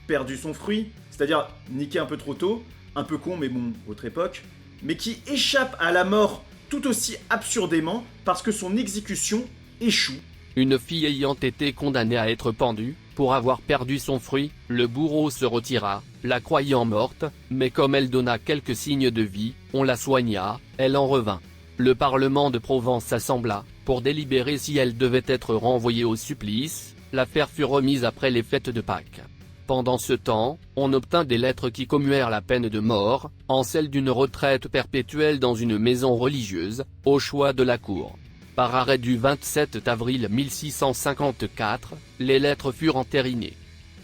perdu son fruit, c'est-à-dire niqué un peu trop tôt, un peu con mais bon, autre époque, mais qui échappe à la mort tout aussi absurdément parce que son exécution échoue. Une fille ayant été condamnée à être pendue, pour avoir perdu son fruit, le bourreau se retira, la croyant morte, mais comme elle donna quelques signes de vie, on la soigna, elle en revint. Le Parlement de Provence s'assembla, pour délibérer si elle devait être renvoyée au supplice, l'affaire fut remise après les fêtes de Pâques. Pendant ce temps, on obtint des lettres qui commuèrent la peine de mort, en celle d'une retraite perpétuelle dans une maison religieuse, au choix de la cour. Par arrêt du 27 avril 1654, les lettres furent entérinées.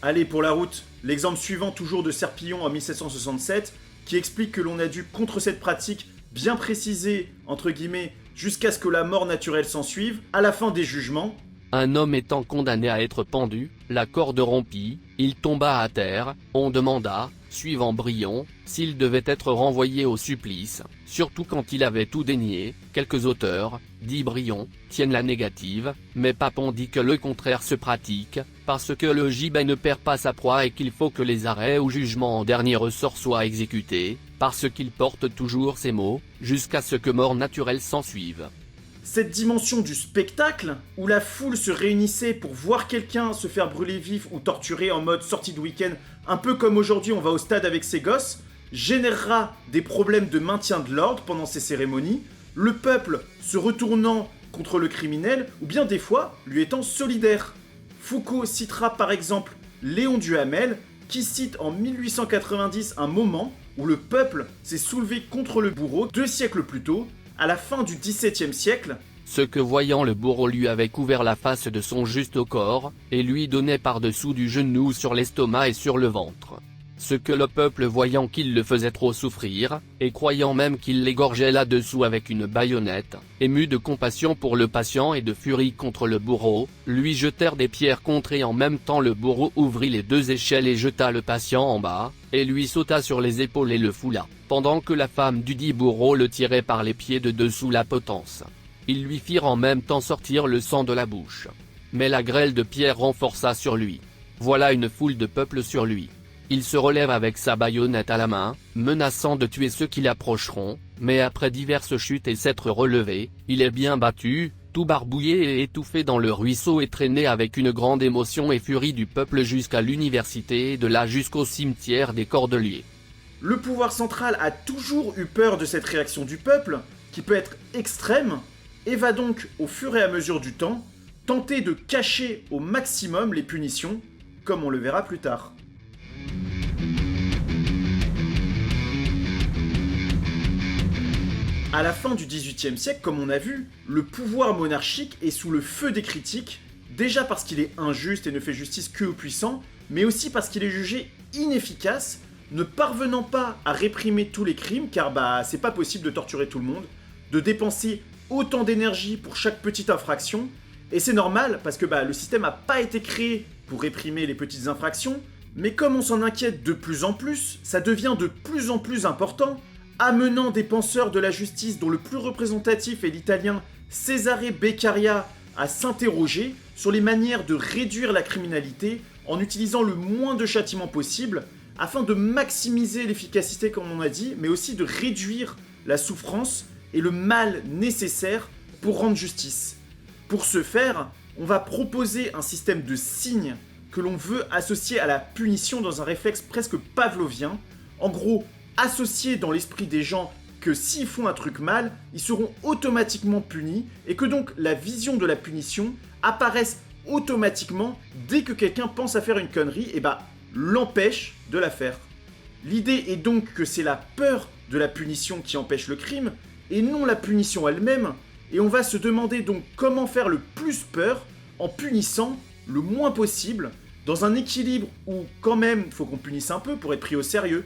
Allez, pour la route, l'exemple suivant toujours de Serpillon en 1767, qui explique que l'on a dû contre cette pratique bien préciser, entre guillemets, jusqu'à ce que la mort naturelle s'ensuive, à la fin des jugements. Un homme étant condamné à être pendu, la corde rompit, il tomba à terre, on demanda, suivant Brion, s'il devait être renvoyé au supplice, surtout quand il avait tout dénié. Quelques auteurs, dit Brion, tiennent la négative, mais Papon dit que le contraire se pratique, parce que le gibet ne perd pas sa proie et qu'il faut que les arrêts ou jugements en dernier ressort soient exécutés, parce qu'il porte toujours ces mots, jusqu'à ce que mort naturelle s'ensuive. Cette dimension du spectacle, où la foule se réunissait pour voir quelqu'un se faire brûler vif ou torturer en mode sortie de week-end, un peu comme aujourd'hui on va au stade avec ses gosses, générera des problèmes de maintien de l'ordre pendant ces cérémonies, le peuple se retournant contre le criminel, ou bien des fois lui étant solidaire. Foucault citera par exemple Léon Duhamel, qui cite en 1890 un moment où le peuple s'est soulevé contre le bourreau 2 siècles plus tôt, à la fin du XVIIe siècle, ce que voyant le bourreau lui avait couvert la face de son juste au corps, et lui donnait par-dessous du genou sur l'estomac et sur le ventre. Ce que le peuple voyant qu'il le faisait trop souffrir, et croyant même qu'il l'égorgeait là-dessous avec une baïonnette, ému de compassion pour le patient et de furie contre le bourreau, lui jetèrent des pierres contre et en même temps le bourreau ouvrit les 2 échelles et jeta le patient en bas, et lui sauta sur les épaules et le foula, pendant que la femme du dit bourreau le tirait par les pieds de dessous la potence. Ils lui firent en même temps sortir le sang de la bouche. Mais la grêle de pierres renforça sur lui. Voilà une foule de peuple sur lui. Il se relève avec sa baïonnette à la main, menaçant de tuer ceux qui l'approcheront, mais après diverses chutes et s'être relevé, il est bien battu, tout barbouillé et étouffé dans le ruisseau et traîné avec une grande émotion et furie du peuple jusqu'à l'université et de là jusqu'au cimetière des Cordeliers. Le pouvoir central a toujours eu peur de cette réaction du peuple, qui peut être extrême, et va donc, au fur et à mesure du temps, tenter de cacher au maximum les punitions, comme on le verra plus tard. À la fin du XVIIIe siècle, comme on a vu, le pouvoir monarchique est sous le feu des critiques, déjà parce qu'il est injuste et ne fait justice que aux puissants, mais aussi parce qu'il est jugé inefficace, ne parvenant pas à réprimer tous les crimes, car c'est pas possible de torturer tout le monde, de dépenser autant d'énergie pour chaque petite infraction, et c'est normal parce que le système n'a pas été créé pour réprimer les petites infractions, mais comme on s'en inquiète de plus en plus, ça devient de plus en plus important, amenant des penseurs de la justice dont le plus représentatif est l'italien Cesare Beccaria à s'interroger sur les manières de réduire la criminalité en utilisant le moins de châtiments possible, afin de maximiser l'efficacité comme on a dit, mais aussi de réduire la souffrance et le mal nécessaire pour rendre justice. Pour ce faire, on va proposer un système de signes que l'on veut associer à la punition dans un réflexe presque pavlovien, en gros associer dans l'esprit des gens que s'ils font un truc mal, ils seront automatiquement punis et que donc la vision de la punition apparaisse automatiquement dès que quelqu'un pense à faire une connerie et l'empêche de la faire. L'idée est donc que c'est la peur de la punition qui empêche le crime et non la punition elle-même, et on va se demander donc comment faire le plus peur en punissant le moins possible dans un équilibre où quand même il faut qu'on punisse un peu pour être pris au sérieux.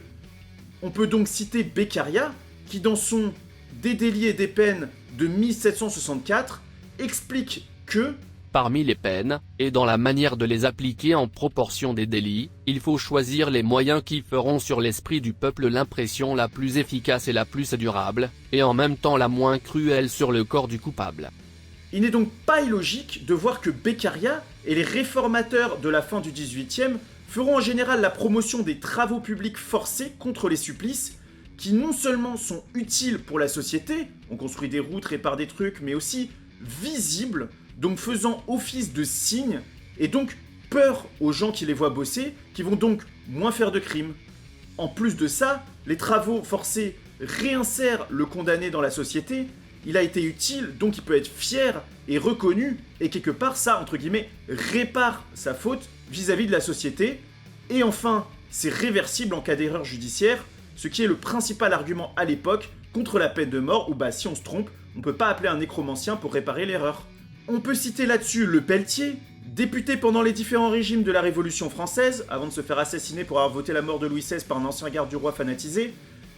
On peut donc citer Beccaria qui dans son Des délits et des peines de 1764 explique que parmi les peines, et dans la manière de les appliquer en proportion des délits, il faut choisir les moyens qui feront sur l'esprit du peuple l'impression la plus efficace et la plus durable, et en même temps la moins cruelle sur le corps du coupable. Il n'est donc pas illogique de voir que Beccaria et les réformateurs de la fin du XVIIIe feront en général la promotion des travaux publics forcés contre les supplices, qui non seulement sont utiles pour la société, on construit des routes, répare des trucs, mais aussi visibles, donc faisant office de signes, et donc peur aux gens qui les voient bosser, qui vont donc moins faire de crimes. En plus de ça, les travaux forcés réinsèrent le condamné dans la société, il a été utile, donc il peut être fier et reconnu, et quelque part ça, entre guillemets, répare sa faute vis-à-vis de la société, et enfin, c'est réversible en cas d'erreur judiciaire, ce qui est le principal argument à l'époque contre la peine de mort, où si on se trompe, on peut pas appeler un nécromancien pour réparer l'erreur. On peut citer là-dessus Le Pelletier, député pendant les différents régimes de la Révolution française, avant de se faire assassiner pour avoir voté la mort de Louis XVI par un ancien garde du roi fanatisé,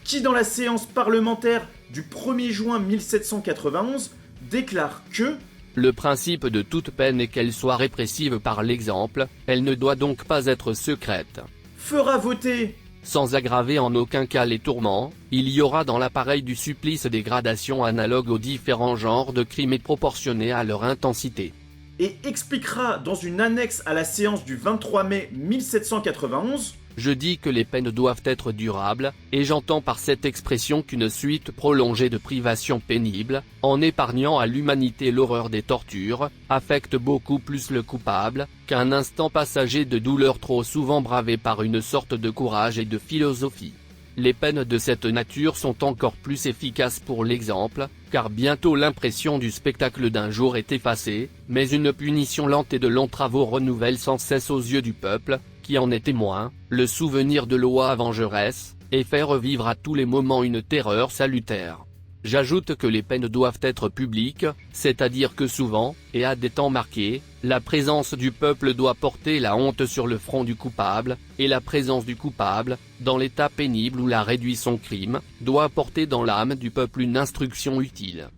qui dans la séance parlementaire du 1er juin 1791 déclare que le principe de toute peine est qu'elle soit répressive par l'exemple, elle ne doit donc pas être secrète. Fera voter sans aggraver en aucun cas les tourments, il y aura dans l'appareil du supplice des gradations analogues aux différents genres de crimes et proportionnées à leur intensité. Et expliquera dans une annexe à la séance du 23 mai 1791 Je dis que les peines doivent être durables, et j'entends par cette expression qu'une suite prolongée de privations pénibles, en épargnant à l'humanité l'horreur des tortures, affecte beaucoup plus le coupable, qu'un instant passager de douleur trop souvent bravé par une sorte de courage et de philosophie. Les peines de cette nature sont encore plus efficaces pour l'exemple, car bientôt l'impression du spectacle d'un jour est effacée, mais une punition lente et de longs travaux renouvelle sans cesse aux yeux du peuple, qui en est témoin, le souvenir de l'oie vengeresse, et fait revivre à tous les moments une terreur salutaire. J'ajoute que les peines doivent être publiques, c'est-à-dire que souvent, et à des temps marqués, la présence du peuple doit porter la honte sur le front du coupable, et la présence du coupable, dans l'état pénible où l'a réduit son crime, doit porter dans l'âme du peuple une instruction utile.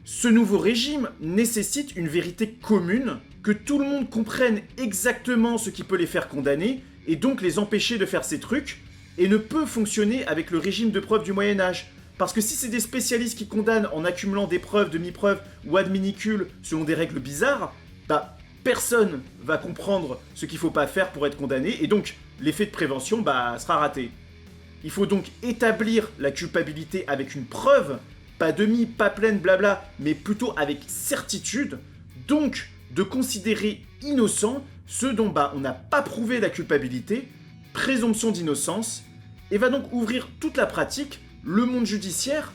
Ce nouveau régime nécessite une vérité commune, que tout le monde comprenne exactement ce qui peut les faire condamner, et donc les empêcher de faire ces trucs, et ne peut fonctionner avec le régime de preuve du Moyen-Âge. Parce que si c'est des spécialistes qui condamnent en accumulant des preuves, demi-preuves ou ad minicules selon des règles bizarres, personne va comprendre ce qu'il faut pas faire pour être condamné, et donc l'effet de prévention sera raté. Il faut donc établir la culpabilité avec une preuve, pas demi, pas pleine, blabla, mais plutôt avec certitude, donc de considérer innocent ceux dont on n'a pas prouvé la culpabilité, présomption d'innocence, et va donc ouvrir toute la pratique, le monde judiciaire,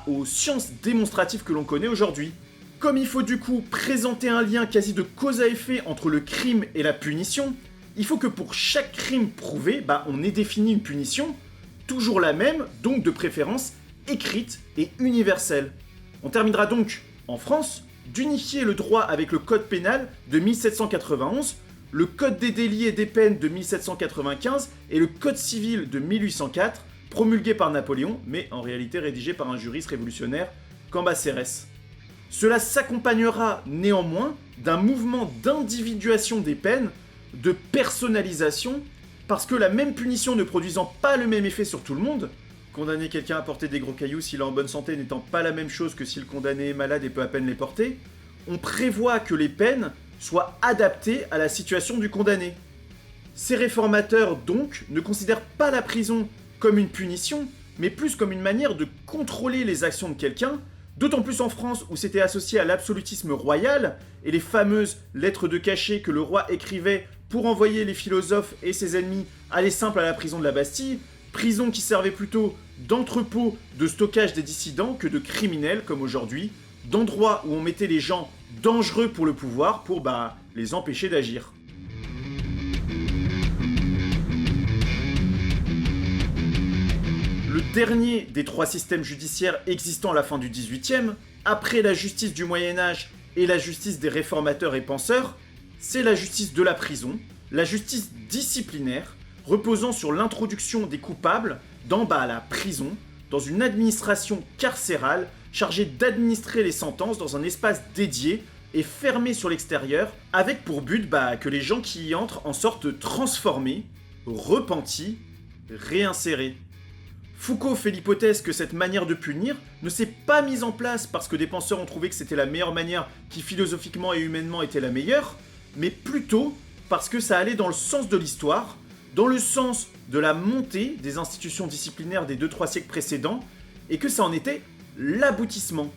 aux sciences démonstratives que l'on connaît aujourd'hui. Comme il faut du coup présenter un lien quasi de cause à effet entre le crime et la punition, il faut que pour chaque crime prouvé, on ait défini une punition, toujours la même, donc de préférence écrite et universelle. On terminera donc, en France, d'unifier le droit avec le code pénal de 1791, le code des délits et des peines de 1795 et le code civil de 1804, promulgué par Napoléon, mais en réalité rédigé par un juriste révolutionnaire, Cambacérès. Cela s'accompagnera néanmoins d'un mouvement d'individuation des peines, de personnalisation, parce que la même punition ne produisant pas le même effet sur tout le monde, condamner quelqu'un à porter des gros cailloux s'il est en bonne santé n'étant pas la même chose que si le condamné est malade et peut à peine les porter, on prévoit que les peines soient adaptées à la situation du condamné. Ces réformateurs, donc, ne considèrent pas la prison comme une punition, mais plus comme une manière de contrôler les actions de quelqu'un, d'autant plus en France où c'était associé à l'absolutisme royal et les fameuses lettres de cachet que le roi écrivait pour envoyer les philosophes et ses ennemis aller simple à la prison de la Bastille, prison qui servait plutôt d'entrepôt de stockage des dissidents que de criminels comme aujourd'hui, d'endroits où on mettait les gens dangereux pour le pouvoir pour les empêcher d'agir. Le dernier des trois systèmes judiciaires existant à la fin du XVIIIe, après la justice du Moyen-Âge et la justice des réformateurs et penseurs, c'est la justice de la prison, la justice disciplinaire, reposant sur l'introduction des coupables dans la prison, dans une administration carcérale chargée d'administrer les sentences dans un espace dédié et fermé sur l'extérieur, avec pour but que les gens qui y entrent en sortent transformés, repentis, réinsérés. Foucault fait l'hypothèse que cette manière de punir ne s'est pas mise en place parce que des penseurs ont trouvé que c'était la meilleure manière qui philosophiquement et humainement était la meilleure, mais plutôt parce que ça allait dans le sens de l'histoire, dans le sens de la montée des institutions disciplinaires des 2-3 siècles précédents, et que ça en était l'aboutissement.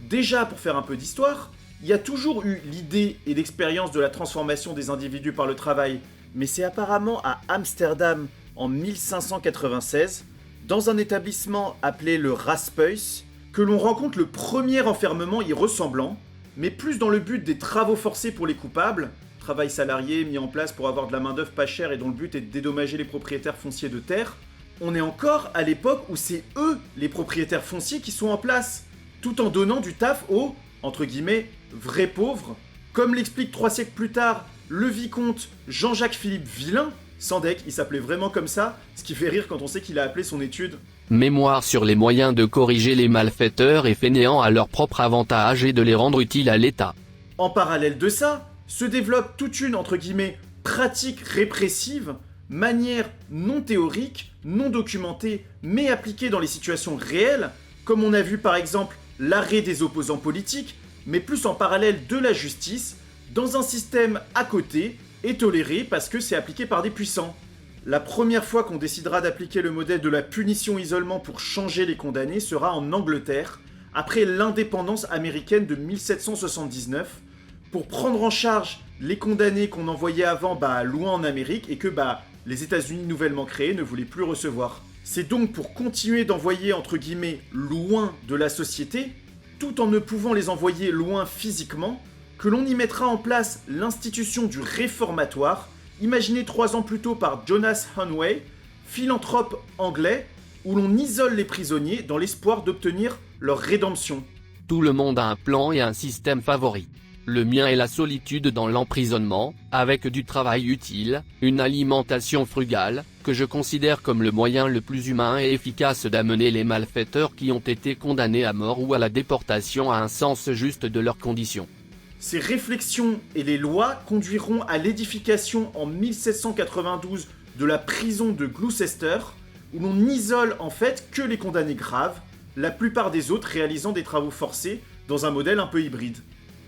Déjà, pour faire un peu d'histoire, il y a toujours eu l'idée et l'expérience de la transformation des individus par le travail, mais c'est apparemment à Amsterdam en 1596, dans un établissement appelé le Raspuis, que l'on rencontre le premier enfermement y ressemblant, mais plus dans le but des travaux forcés pour les coupables, travail salarié mis en place pour avoir de la main-d'œuvre pas chère et dont le but est de dédommager les propriétaires fonciers de terre. On est encore à l'époque où c'est eux, les propriétaires fonciers, qui sont en place, tout en donnant du taf aux, entre guillemets, vrais pauvres, comme l'explique 3 siècles plus tard le vicomte Jean-Jacques Philippe Villain. Sandek, il s'appelait vraiment comme ça, ce qui fait rire quand on sait qu'il a appelé son étude « Mémoire sur les moyens de corriger les malfaiteurs et fainéants à leur propre avantage et de les rendre utiles à l'État ». En parallèle de ça, se développe toute une, entre guillemets, pratique répressive, manière non théorique, non documentée, mais appliquée dans les situations réelles, comme on a vu par exemple l'arrêt des opposants politiques, mais plus en parallèle de la justice, dans un système à côté, et toléré parce que c'est appliqué par des puissants. La première fois qu'on décidera d'appliquer le modèle de la punition-isolement pour changer les condamnés sera en Angleterre, après l'indépendance américaine de 1779, pour prendre en charge les condamnés qu'on envoyait avant loin en Amérique et que les États-Unis nouvellement créés ne voulaient plus recevoir. C'est donc pour continuer d'envoyer entre guillemets loin de la société, tout en ne pouvant les envoyer loin physiquement, que l'on y mettra en place l'institution du réformatoire, imaginée 3 ans plus tôt par Jonas Hunway, philanthrope anglais, où l'on isole les prisonniers dans l'espoir d'obtenir leur rédemption. Tout le monde a un plan et un système favori. Le mien est la solitude dans l'emprisonnement, avec du travail utile, une alimentation frugale, que je considère comme le moyen le plus humain et efficace d'amener les malfaiteurs qui ont été condamnés à mort ou à la déportation à un sens juste de leurs conditions. Ces réflexions et les lois conduiront à l'édification en 1792 de la prison de Gloucester, où l'on n'isole en fait que les condamnés graves, la plupart des autres réalisant des travaux forcés dans un modèle un peu hybride.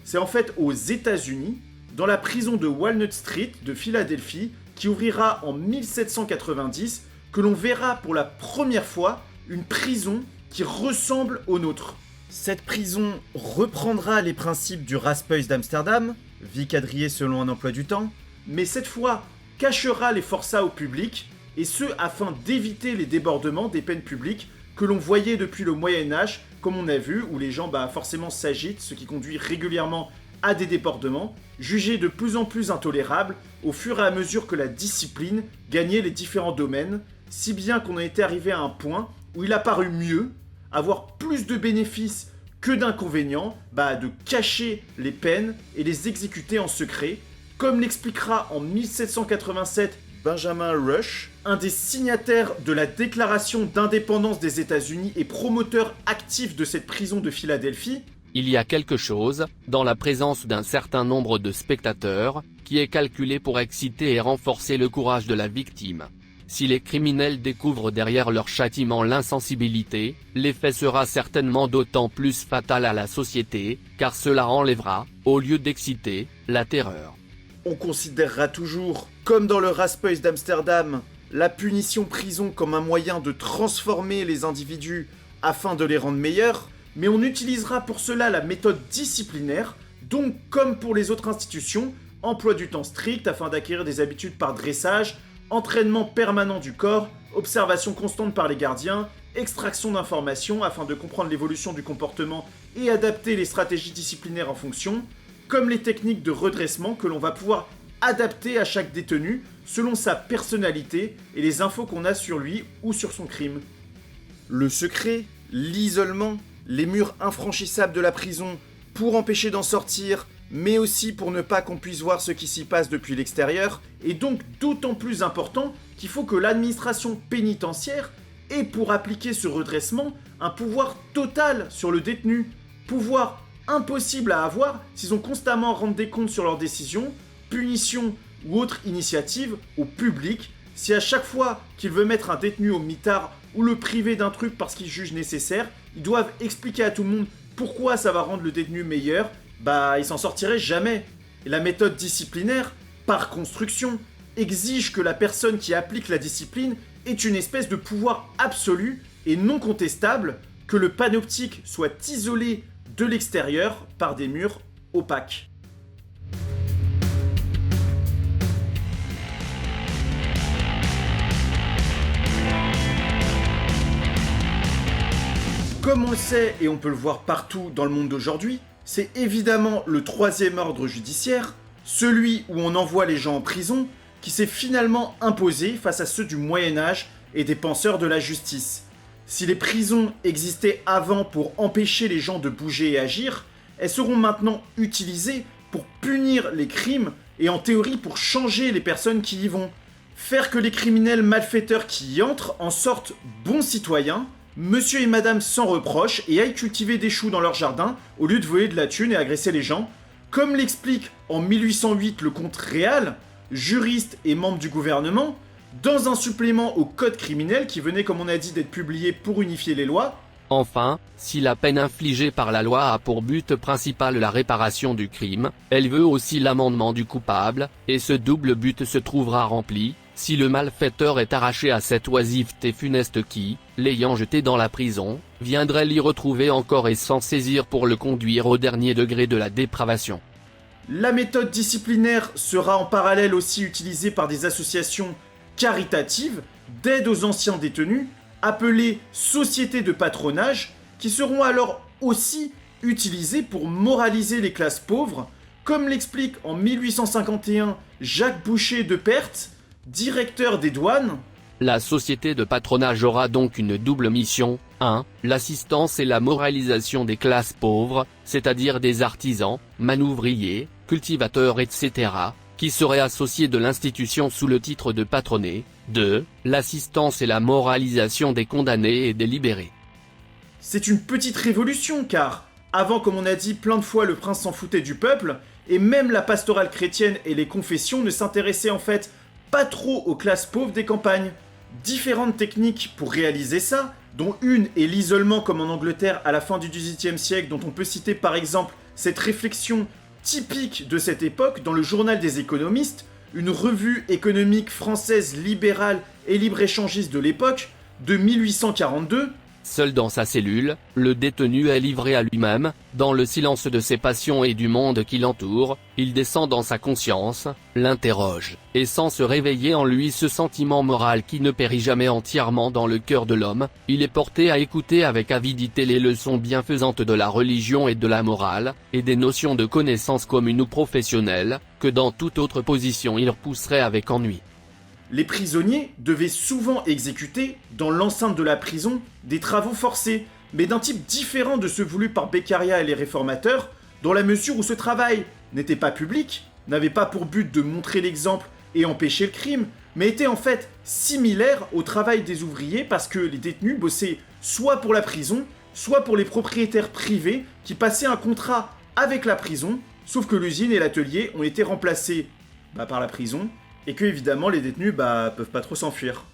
C'est en fait aux États-Unis, dans la prison de Walnut Street de Philadelphie, qui ouvrira en 1790, que l'on verra pour la première fois une prison qui ressemble aux nôtres. Cette prison reprendra les principes du Raspuis d'Amsterdam, vie quadrillée selon un emploi du temps, mais cette fois cachera les forçats au public, et ce afin d'éviter les débordements des peines publiques que l'on voyait depuis le Moyen-Âge, comme on a vu, où les gens forcément s'agitent, ce qui conduit régulièrement à des débordements, jugés de plus en plus intolérables au fur et à mesure que la discipline gagnait les différents domaines, si bien qu'on en était arrivé à un point où il a paru mieux avoir plus de bénéfices que d'inconvénients, de cacher les peines et les exécuter en secret, comme l'expliquera en 1787 Benjamin Rush, un des signataires de la Déclaration d'indépendance des États-Unis et promoteur actif de cette prison de Philadelphie. Il y a quelque chose, dans la présence d'un certain nombre de spectateurs, qui est calculé pour exciter et renforcer le courage de la victime. Si les criminels découvrent derrière leur châtiment l'insensibilité, l'effet sera certainement d'autant plus fatal à la société, car cela enlèvera, au lieu d'exciter, la terreur. On considérera toujours, comme dans le Raspuis d'Amsterdam, la punition prison comme un moyen de transformer les individus afin de les rendre meilleurs, mais on utilisera pour cela la méthode disciplinaire, donc comme pour les autres institutions, emploi du temps strict afin d'acquérir des habitudes par dressage, entraînement permanent du corps, observation constante par les gardiens, extraction d'informations afin de comprendre l'évolution du comportement et adapter les stratégies disciplinaires en fonction, comme les techniques de redressement que l'on va pouvoir adapter à chaque détenu selon sa personnalité et les infos qu'on a sur lui ou sur son crime. Le secret, l'isolement, les murs infranchissables de la prison pour empêcher d'en sortir, mais aussi pour ne pas qu'on puisse voir ce qui s'y passe depuis l'extérieur, est donc d'autant plus important qu'il faut que l'administration pénitentiaire ait pour appliquer ce redressement un pouvoir total sur le détenu, pouvoir impossible à avoir s'ils ont constamment à rendre des comptes sur leurs décisions, punitions ou autres initiatives au public, si à chaque fois qu'ils veulent mettre un détenu au mitard ou le priver d'un truc parce qu'ils jugent nécessaire, ils doivent expliquer à tout le monde pourquoi ça va rendre le détenu meilleur, il s'en sortirait jamais. Et la méthode disciplinaire, par construction, exige que la personne qui applique la discipline ait une espèce de pouvoir absolu et non contestable, que le panoptique soit isolé de l'extérieur par des murs opaques. Comme on le sait et on peut le voir partout dans le monde d'aujourd'hui, c'est évidemment le troisième ordre judiciaire, celui où on envoie les gens en prison, qui s'est finalement imposé face à ceux du Moyen-Âge et des penseurs de la justice. Si les prisons existaient avant pour empêcher les gens de bouger et agir, elles seront maintenant utilisées pour punir les crimes et en théorie pour changer les personnes qui y vont. Faire que les criminels malfaiteurs qui y entrent en sortent bons citoyens, monsieur et madame sans reproche et aillent cultiver des choux dans leur jardin au lieu de voler de la thune et agresser les gens, comme l'explique en 1808 le comte Réal, juriste et membre du gouvernement, dans un supplément au code criminel qui venait, comme on a dit, d'être publié pour unifier les lois. Enfin, si la peine infligée par la loi a pour but principal la réparation du crime, elle veut aussi l'amendement du coupable, et ce double but se trouvera rempli, si le malfaiteur est arraché à cette oisiveté funeste qui, l'ayant jeté dans la prison, viendrait l'y retrouver encore et s'en saisir pour le conduire au dernier degré de la dépravation. La méthode disciplinaire sera en parallèle aussi utilisée par des associations caritatives d'aide aux anciens détenus, appelées sociétés de patronage, qui seront alors aussi utilisées pour moraliser les classes pauvres, comme l'explique en 1851 Jacques Boucher de Perthes, directeur des douanes. La société de patronage aura donc une double mission, 1. L'assistance et la moralisation des classes pauvres, c'est-à-dire des artisans, manouvriers, cultivateurs etc., qui seraient associés de l'institution sous le titre de patronné. 2. L'assistance et la moralisation des condamnés et des libérés. C'est une petite révolution car, avant comme on a dit plein de fois le prince s'en foutait du peuple, et même la pastorale chrétienne et les confessions ne s'intéressaient en fait pas trop aux classes pauvres des campagnes. Différentes techniques pour réaliser ça, dont une est l'isolement comme en Angleterre à la fin du XVIIIe siècle, dont on peut citer par exemple cette réflexion typique de cette époque dans le Journal des économistes, une revue économique française libérale et libre-échangiste de l'époque, de 1842. Seul dans sa cellule, le détenu est livré à lui-même, dans le silence de ses passions et du monde qui l'entoure, il descend dans sa conscience, l'interroge, et sans se réveiller en lui ce sentiment moral qui ne périt jamais entièrement dans le cœur de l'homme, il est porté à écouter avec avidité les leçons bienfaisantes de la religion et de la morale, et des notions de connaissance communes ou professionnelles, que dans toute autre position il repousserait avec ennui. Les prisonniers devaient souvent exécuter, dans l'enceinte de la prison, des travaux forcés, mais d'un type différent de ceux voulus par Beccaria et les réformateurs, dans la mesure où ce travail n'était pas public, n'avait pas pour but de montrer l'exemple et empêcher le crime, mais était en fait similaire au travail des ouvriers parce que les détenus bossaient soit pour la prison, soit pour les propriétaires privés qui passaient un contrat avec la prison, sauf que l'usine et l'atelier ont été remplacés par la prison, et que évidemment les détenus peuvent pas trop s'enfuir.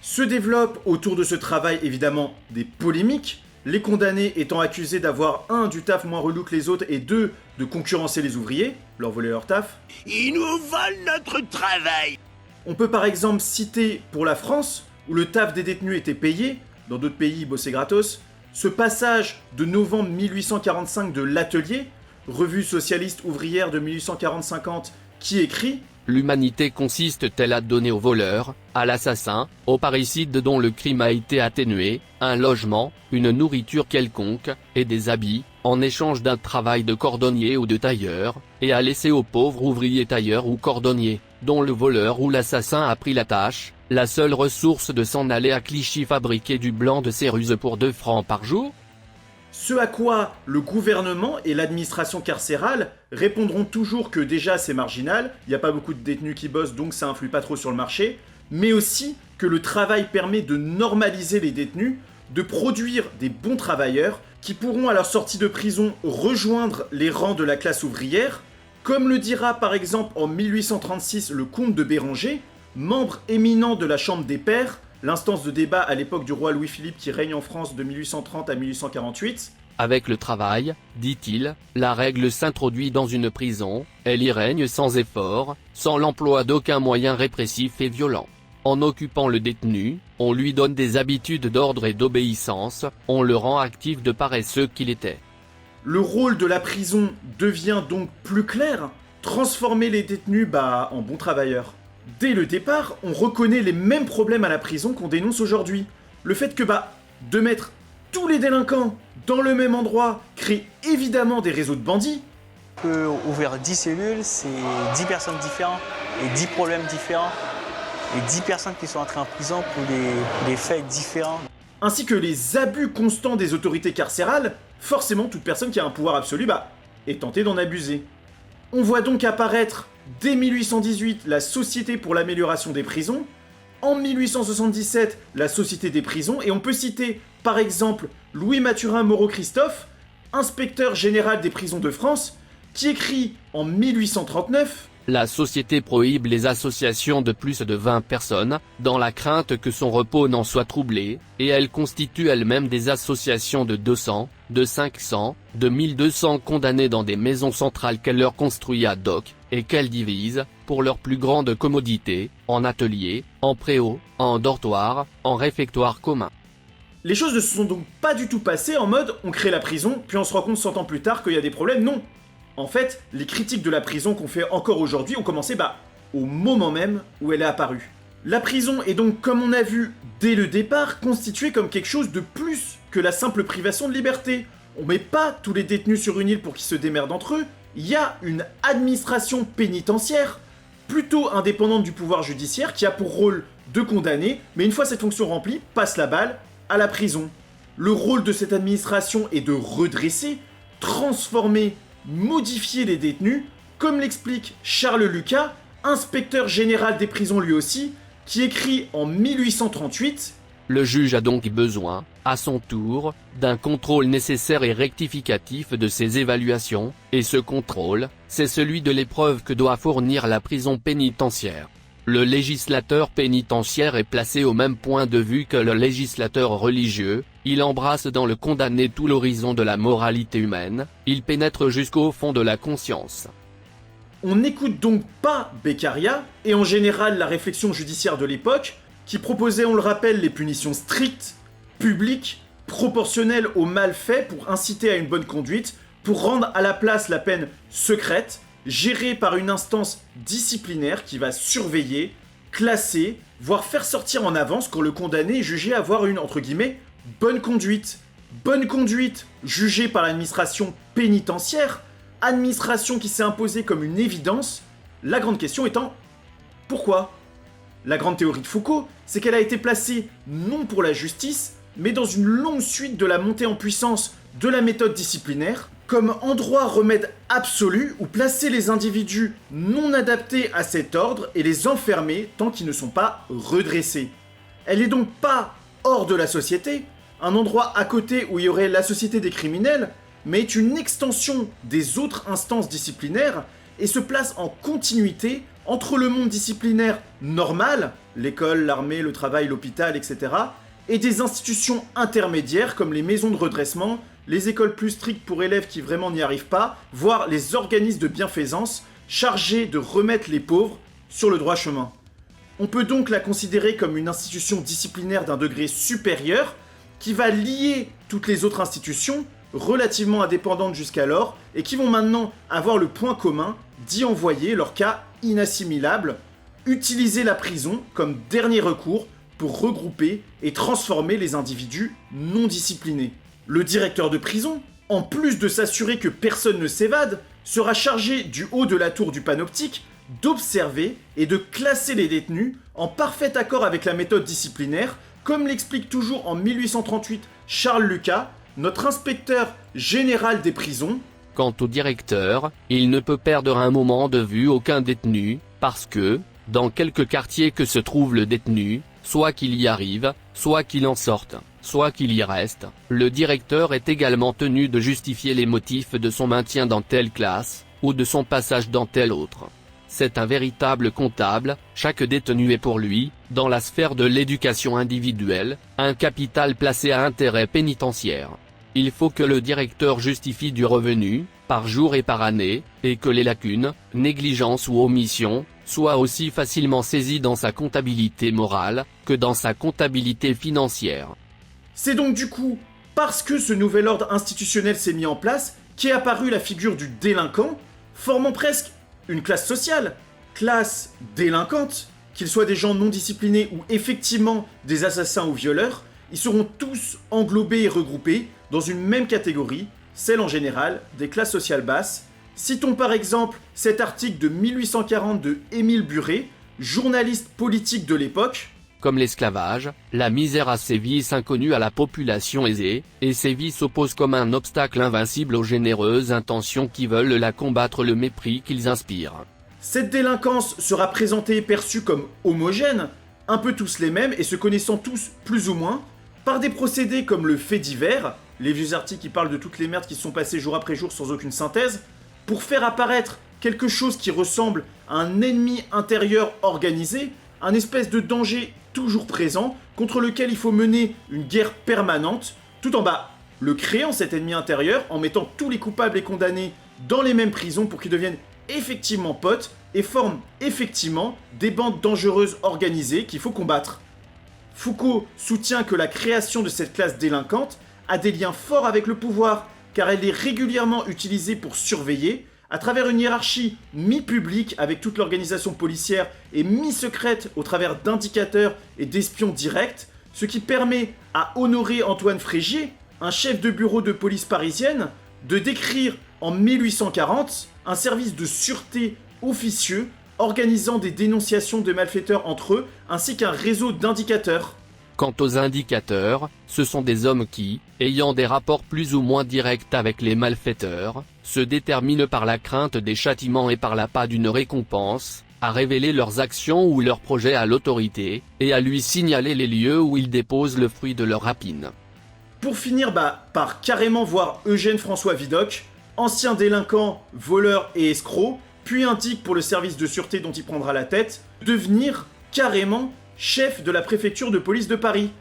Se développent autour de ce travail évidemment des polémiques, les condamnés étant accusés d'avoir 1. Du taf moins relou que les autres et 2. De concurrencer les ouvriers, leur voler leur taf. Ils nous volent notre travail. On peut par exemple citer pour la France, où le taf des détenus était payé, dans d'autres pays ils bossaient gratos, ce passage de novembre 1845 de l'Atelier, revue socialiste ouvrière de 1840-50, qui écrit « L'humanité consiste-t-elle à donner au voleur, à l'assassin, au parricide dont le crime a été atténué, un logement, une nourriture quelconque, et des habits, en échange d'un travail de cordonnier ou de tailleur, et à laisser aux pauvres ouvriers tailleurs ou cordonniers, dont le voleur ou l'assassin a pris la tâche, la seule ressource de s'en aller à Clichy fabriquer du blanc de céruse pour 2 francs par jour ?» Ce à quoi le gouvernement et l'administration carcérale répondront toujours que déjà c'est marginal, il n'y a pas beaucoup de détenus qui bossent donc ça influe pas trop sur le marché, mais aussi que le travail permet de normaliser les détenus, de produire des bons travailleurs qui pourront à leur sortie de prison rejoindre les rangs de la classe ouvrière, comme le dira par exemple en 1836 le comte de Béranger, membre éminent de la Chambre des Pairs, l'instance de débat à l'époque du roi Louis-Philippe qui règne en France de 1830 à 1848. Avec le travail, dit-il, la règle s'introduit dans une prison, elle y règne sans effort, sans l'emploi d'aucun moyen répressif et violent. En occupant le détenu, on lui donne des habitudes d'ordre et d'obéissance, on le rend actif de paresseux qu'il était. Le rôle de la prison devient donc plus clair, transformer les détenus en bons travailleurs. Dès le départ, on reconnaît les mêmes problèmes à la prison qu'on dénonce aujourd'hui. Le fait que de mettre tous les délinquants dans le même endroit crée évidemment des réseaux de bandits. On peut ouvrir 10 cellules, c'est 10 personnes différentes et 10 problèmes différents. Et 10 personnes qui sont entrées en prison pour des faits différents. Ainsi que les abus constants des autorités carcérales, forcément toute personne qui a un pouvoir absolu est tentée d'en abuser. On voit donc apparaître dès 1818 la Société pour l'amélioration des prisons, en 1877 la Société des prisons, et on peut citer par exemple Louis Mathurin Moreau-Christophe, inspecteur général des prisons de France, qui écrit en 1839 « La société prohibe les associations de plus de 20 personnes, dans la crainte que son repos n'en soit troublé, et elle constitue elle-même des associations de 200, de 500, de 1200 condamnés dans des maisons centrales qu'elle leur construit ad hoc, et qu'elle divise, pour leur plus grande commodité, en ateliers, en préaux, en dortoirs, en réfectoires communs. » Les choses ne se sont donc pas du tout passées en mode on crée la prison, puis on se rend compte 100 ans plus tard qu'il y a des problèmes, non. En fait, les critiques de la prison qu'on fait encore aujourd'hui ont commencé au moment même où elle est apparue. La prison est donc, comme on a vu dès le départ, constituée comme quelque chose de plus que la simple privation de liberté. On met pas tous les détenus sur une île pour qu'ils se démerdent entre eux, il y a une administration pénitentiaire, plutôt indépendante du pouvoir judiciaire, qui a pour rôle de condamner, mais une fois cette fonction remplie, passe la balle à la prison. Le rôle de cette administration est de redresser, transformer, modifier les détenus, comme l'explique Charles Lucas, inspecteur général des prisons lui aussi, qui écrit en 1838 « Le juge a donc besoin, à son tour, d'un contrôle nécessaire et rectificatif de ses évaluations, et ce contrôle, c'est celui de l'épreuve que doit fournir la prison pénitentiaire. Le législateur pénitentiaire est placé au même point de vue que le législateur religieux, il embrasse dans le condamné tout l'horizon de la moralité humaine, il pénètre jusqu'au fond de la conscience. » On n'écoute donc pas Beccaria, et en général la réflexion judiciaire de l'époque, qui proposait, on le rappelle, les punitions strictes, publiques, proportionnelles aux mal faits pour inciter à une bonne conduite, pour rendre à la place la peine secrète, gérée par une instance disciplinaire qui va surveiller, classer, voire faire sortir en avance quand le condamné est jugé avoir une, entre guillemets, bonne conduite. Bonne conduite jugée par l'administration pénitentiaire, administration qui s'est imposée comme une évidence, la grande question étant pourquoi ? La grande théorie de Foucault, c'est qu'elle a été placée non pour la justice, mais dans une longue suite de la montée en puissance de la méthode disciplinaire, comme endroit remède absolu où placer les individus non adaptés à cet ordre et les enfermer tant qu'ils ne sont pas redressés. Elle n'est donc pas hors de la société, un endroit à côté où il y aurait la société des criminels, mais est une extension des autres instances disciplinaires et se place en continuité entre le monde disciplinaire normal, l'école, l'armée, le travail, l'hôpital, etc., et des institutions intermédiaires comme les maisons de redressement, les écoles plus strictes pour élèves qui vraiment n'y arrivent pas, voire les organismes de bienfaisance chargés de remettre les pauvres sur le droit chemin. On peut donc la considérer comme une institution disciplinaire d'un degré supérieur qui va lier toutes les autres institutions relativement indépendantes jusqu'alors et qui vont maintenant avoir le point commun d'y envoyer leurs cas inassimilables, utiliser la prison comme dernier recours pour regrouper et transformer les individus non disciplinés. Le directeur de prison, en plus de s'assurer que personne ne s'évade, sera chargé du haut de la tour du panoptique d'observer et de classer les détenus en parfait accord avec la méthode disciplinaire, comme l'explique toujours en 1838 Charles Lucas, notre inspecteur général des prisons. Quant au directeur, il ne peut perdre un moment de vue aucun détenu, parce que, dans quelque quartier que se trouve le détenu, soit qu'il y arrive, soit qu'il en sorte, soit qu'il y reste, le directeur est également tenu de justifier les motifs de son maintien dans telle classe, ou de son passage dans telle autre. C'est un véritable comptable, chaque détenu est pour lui, dans la sphère de l'éducation individuelle, un capital placé à intérêt pénitentiaire. Il faut que le directeur justifie du revenu, par jour et par année, et que les lacunes, négligences ou omissions, soient aussi facilement saisies dans sa comptabilité morale, que dans sa comptabilité financière. C'est donc du coup, parce que ce nouvel ordre institutionnel s'est mis en place, qu'est apparue la figure du délinquant, formant presque une classe sociale, classe délinquante, qu'ils soient des gens non disciplinés ou effectivement des assassins ou violeurs, ils seront tous englobés et regroupés dans une même catégorie, celle en général des classes sociales basses. Citons par exemple cet article de 1840 de Émile Buret, journaliste politique de l'époque. Comme l'esclavage, la misère a ses vices inconnus à la population aisée, et ces vices opposent comme un obstacle invincible aux généreuses intentions qui veulent la combattre le mépris qu'ils inspirent. Cette délinquance sera présentée et perçue comme homogène, un peu tous les mêmes et se connaissant tous plus ou moins, par des procédés comme le fait divers, les vieux articles qui parlent de toutes les merdes qui se sont passées jour après jour sans aucune synthèse, pour faire apparaître quelque chose qui ressemble à un ennemi intérieur organisé, un espèce de danger toujours présent, contre lequel il faut mener une guerre permanente, tout en le créant cet ennemi intérieur, en mettant tous les coupables et condamnés dans les mêmes prisons pour qu'ils deviennent effectivement potes et forment effectivement des bandes dangereuses organisées qu'il faut combattre. Foucault soutient que la création de cette classe délinquante a des liens forts avec le pouvoir, car elle est régulièrement utilisée pour surveiller, à travers une hiérarchie mi-publique avec toute l'organisation policière et mi-secrète au travers d'indicateurs et d'espions directs, ce qui permet à Honoré Antoine Frégier, un chef de bureau de police parisienne, de décrire en 1840 un service de sûreté officieux organisant des dénonciations de malfaiteurs entre eux, ainsi qu'un réseau d'indicateurs. Quant aux indicateurs, ce sont des hommes qui, ayant des rapports plus ou moins directs avec les malfaiteurs, se déterminent par la crainte des châtiments et par l'appât d'une récompense, à révéler leurs actions ou leurs projets à l'autorité, et à lui signaler les lieux où ils déposent le fruit de leur rapine. Pour finir par carrément voir Eugène François Vidocq, ancien délinquant, voleur et escroc, puis indique pour le service de sûreté dont il prendra la tête, devenir carrément chef de la préfecture de police de Paris.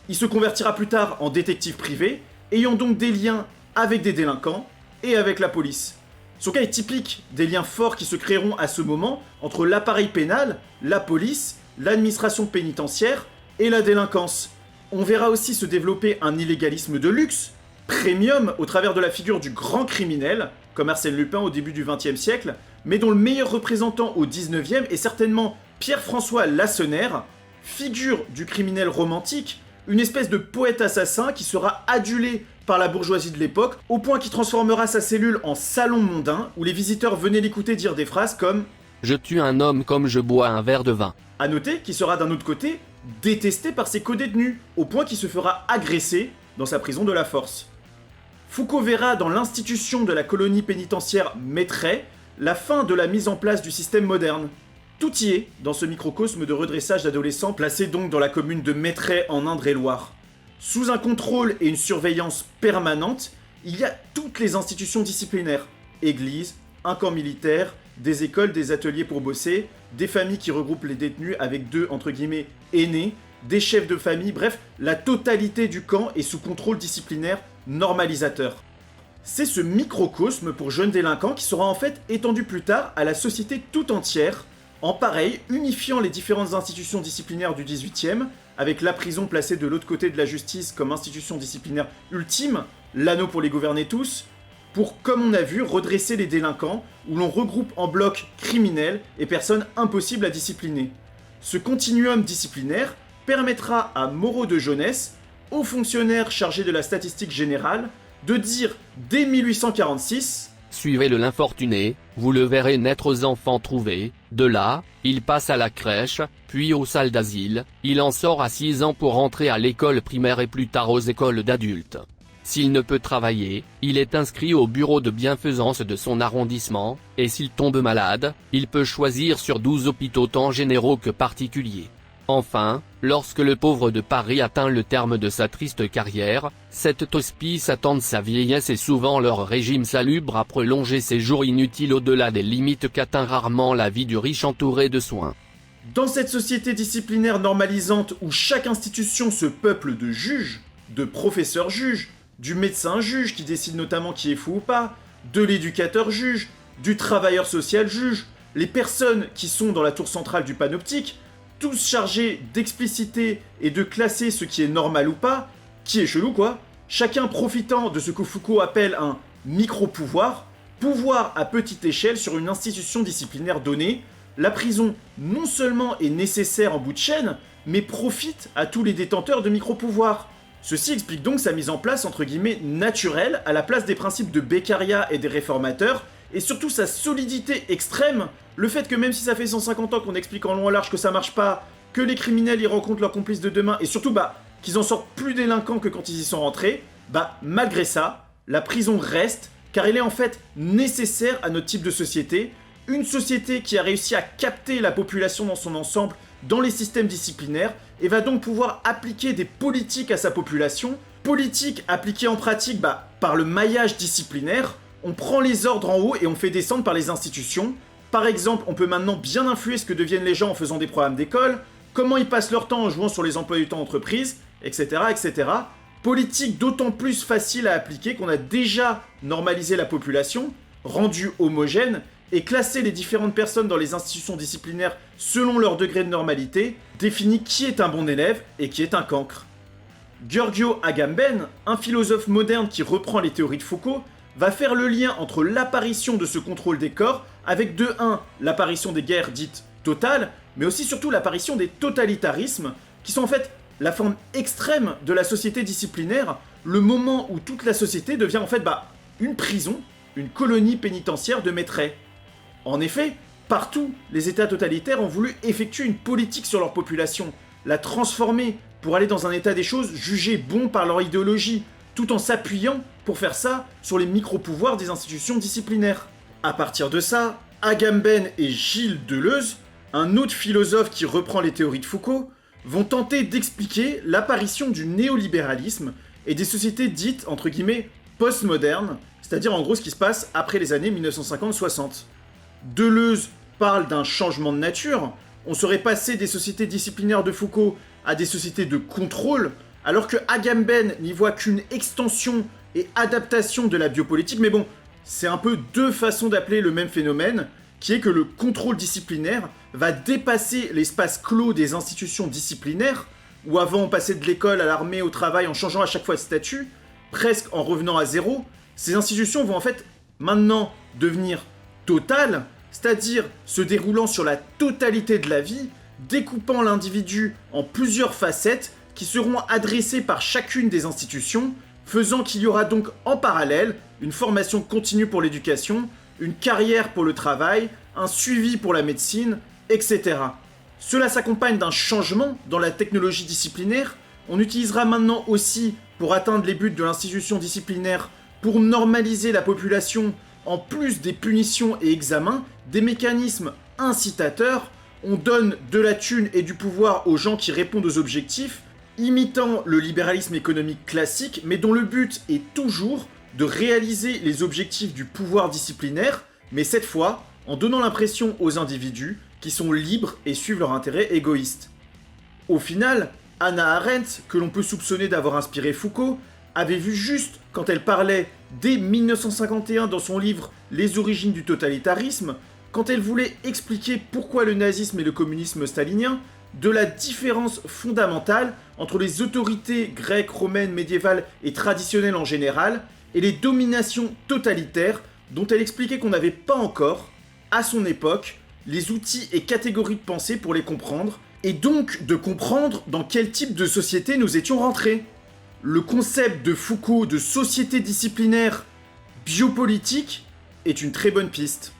Il se convertira plus tard en détective privé, ayant donc des liens avec des délinquants et avec la police. Son cas est typique des liens forts qui se créeront à ce moment entre l'appareil pénal, la police, l'administration pénitentiaire et la délinquance. On verra aussi se développer un illégalisme de luxe, premium au travers de la figure du grand criminel, comme Arsène Lupin au début du XXe siècle, mais dont le meilleur représentant au XIXe est certainement Pierre-François Lacenaire, figure du criminel romantique, une espèce de poète assassin qui sera adulé par la bourgeoisie de l'époque, au point qu'il transformera sa cellule en salon mondain, où les visiteurs venaient l'écouter dire des phrases comme « Je tue un homme comme je bois un verre de vin ». À noter qu'il sera d'un autre côté détesté par ses codétenus, au point qu'il se fera agresser dans sa prison de la Force. Foucault verra dans l'institution de la colonie pénitentiaire Mettray la fin de la mise en place du système moderne. Tout y est dans ce microcosme de redressage d'adolescents placé donc dans la commune de Mettray en Indre-et-Loire. Sous un contrôle et une surveillance permanente, il y a toutes les institutions disciplinaires. Église, un camp militaire, des écoles, des ateliers pour bosser, des familles qui regroupent les détenus avec deux, entre guillemets, aînés, des chefs de famille, bref, la totalité du camp est sous contrôle disciplinaire normalisateur. C'est ce microcosme pour jeunes délinquants qui sera en fait étendu plus tard à la société tout entière, en pareil, unifiant les différentes institutions disciplinaires du 18e, avec la prison placée de l'autre côté de la justice comme institution disciplinaire ultime, l'anneau pour les gouverner tous, pour, comme on a vu, redresser les délinquants, où l'on regroupe en blocs criminels et personnes impossibles à discipliner. Ce continuum disciplinaire permettra à Moreau de Jeunesse, haut fonctionnaire chargé de la statistique générale, de dire dès 1846 « Suivez le l'infortuné, vous le verrez naître aux enfants trouvés, de là, il passe à la crèche, puis aux salles d'asile, il en sort à 6 ans pour entrer à l'école primaire et plus tard aux écoles d'adultes. S'il ne peut travailler, il est inscrit au bureau de bienfaisance de son arrondissement, et s'il tombe malade, il peut choisir sur 12 hôpitaux tant généraux que particuliers. Enfin, lorsque le pauvre de Paris atteint le terme de sa triste carrière, cet hospice attend sa vieillesse et souvent leur régime salubre a prolongé ses jours inutiles au-delà des limites qu'atteint rarement la vie du riche entouré de soins. » Dans cette société disciplinaire normalisante où chaque institution se peuple de juges, de professeurs-juges, du médecin-juge qui décide notamment qui est fou ou pas, de l'éducateur-juge, du travailleur social-juge, les personnes qui sont dans la tour centrale du panoptique, tous chargés d'expliciter et de classer ce qui est normal ou pas, qui est chelou quoi, chacun profitant de ce que Foucault appelle un micro-pouvoir, pouvoir à petite échelle sur une institution disciplinaire donnée, la prison non seulement est nécessaire en bout de chaîne, mais profite à tous les détenteurs de micro-pouvoirs. Ceci explique donc sa mise en place entre guillemets naturelle à la place des principes de Beccaria et des réformateurs, et surtout sa solidité extrême, le fait que même si ça fait 150 ans qu'on explique en long et large que ça marche pas, que les criminels y rencontrent leurs complices de demain, et surtout qu'ils en sortent plus délinquants que quand ils y sont rentrés, malgré ça, la prison reste, car elle est en fait nécessaire à notre type de société, une société qui a réussi à capter la population dans son ensemble dans les systèmes disciplinaires, et va donc pouvoir appliquer des politiques à sa population, politiques appliquées en pratique par le maillage disciplinaire. On prend les ordres en haut et on fait descendre par les institutions. Par exemple, on peut maintenant bien influer ce que deviennent les gens en faisant des programmes d'école, comment ils passent leur temps en jouant sur les emplois du temps entreprises, etc., etc. Politique d'autant plus facile à appliquer qu'on a déjà normalisé la population, rendu homogène, et classé les différentes personnes dans les institutions disciplinaires selon leur degré de normalité, définit qui est un bon élève et qui est un cancre. Giorgio Agamben, un philosophe moderne qui reprend les théories de Foucault, va faire le lien entre l'apparition de ce contrôle des corps avec de 1, l'apparition des guerres dites totales, mais aussi surtout l'apparition des totalitarismes, qui sont en fait la forme extrême de la société disciplinaire, le moment où toute la société devient en fait une prison, une colonie pénitentiaire de maîtrais. En effet, partout, les États totalitaires ont voulu effectuer une politique sur leur population, la transformer pour aller dans un état des choses jugé bon par leur idéologie, tout en s'appuyant, pour faire ça, sur les micro-pouvoirs des institutions disciplinaires. À partir de ça, Agamben et Gilles Deleuze, un autre philosophe qui reprend les théories de Foucault, vont tenter d'expliquer l'apparition du néolibéralisme et des sociétés dites, entre guillemets, postmodernes, c'est-à-dire en gros ce qui se passe après les années 1950-60. Deleuze parle d'un changement de nature, on serait passé des sociétés disciplinaires de Foucault à des sociétés de contrôle, alors que Agamben n'y voit qu'une extension et adaptation de la biopolitique, mais bon, c'est un peu deux façons d'appeler le même phénomène, qui est que le contrôle disciplinaire va dépasser l'espace clos des institutions disciplinaires, où avant on passait de l'école à l'armée, au travail, en changeant à chaque fois de statut, presque en revenant à zéro. Ces institutions vont en fait maintenant devenir totales, c'est-à-dire se déroulant sur la totalité de la vie, découpant l'individu en plusieurs facettes qui seront adressées par chacune des institutions, faisant qu'il y aura donc en parallèle une formation continue pour l'éducation, une carrière pour le travail, un suivi pour la médecine, etc. Cela s'accompagne d'un changement dans la technologie disciplinaire. On utilisera maintenant aussi, pour atteindre les buts de l'institution disciplinaire, pour normaliser la population, en plus des punitions et examens, des mécanismes incitateurs. On donne de la thune et du pouvoir aux gens qui répondent aux objectifs, imitant le libéralisme économique classique, mais dont le but est toujours de réaliser les objectifs du pouvoir disciplinaire, mais cette fois en donnant l'impression aux individus qu'ils sont libres et suivent leur intérêt égoïste. Au final, Hannah Arendt, que l'on peut soupçonner d'avoir inspiré Foucault, avait vu juste quand elle parlait dès 1951 dans son livre Les origines du totalitarisme, quand elle voulait expliquer pourquoi le nazisme et le communisme stalinien, de la différence fondamentale entre les autorités grecques, romaines, médiévales et traditionnelles en général, et les dominations totalitaires dont elle expliquait qu'on n'avait pas encore, à son époque, les outils et catégories de pensée pour les comprendre, et donc de comprendre dans quel type de société nous étions rentrés. Le concept de Foucault de société disciplinaire biopolitique est une très bonne piste.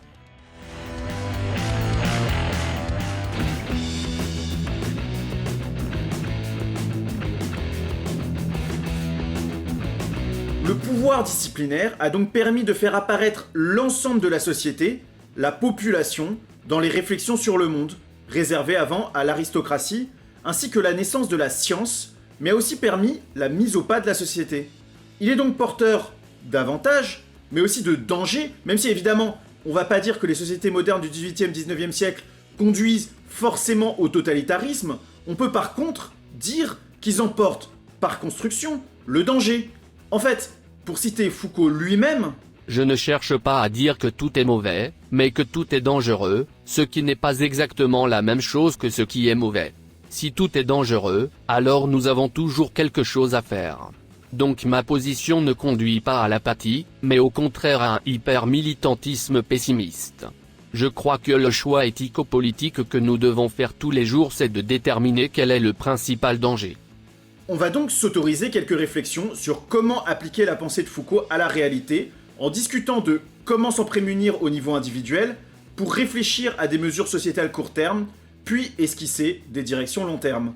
Le pouvoir disciplinaire a donc permis de faire apparaître l'ensemble de la société, la population, dans les réflexions sur le monde, réservées avant à l'aristocratie, ainsi que la naissance de la science, mais a aussi permis la mise au pas de la société. Il est donc porteur d'avantages, mais aussi de dangers, même si évidemment, on va pas dire que les sociétés modernes du 18e, 19e siècle conduisent forcément au totalitarisme, on peut par contre dire qu'ils emportent, par construction, le danger. En fait, pour citer Foucault lui-même, Je ne cherche pas à dire que tout est mauvais, mais que tout est dangereux, ce qui n'est pas exactement la même chose que ce qui est mauvais. Si tout est dangereux, alors nous avons toujours quelque chose à faire. Donc ma position ne conduit pas à l'apathie, mais au contraire à un hyper-militantisme pessimiste. Je crois que le choix éthico-politique que nous devons faire tous les jours, c'est de déterminer quel est le principal danger. on va donc s'autoriser quelques réflexions sur comment appliquer la pensée de Foucault à la réalité, en discutant de comment s'en prémunir au niveau individuel, pour réfléchir à des mesures sociétales court terme, puis esquisser des directions long terme.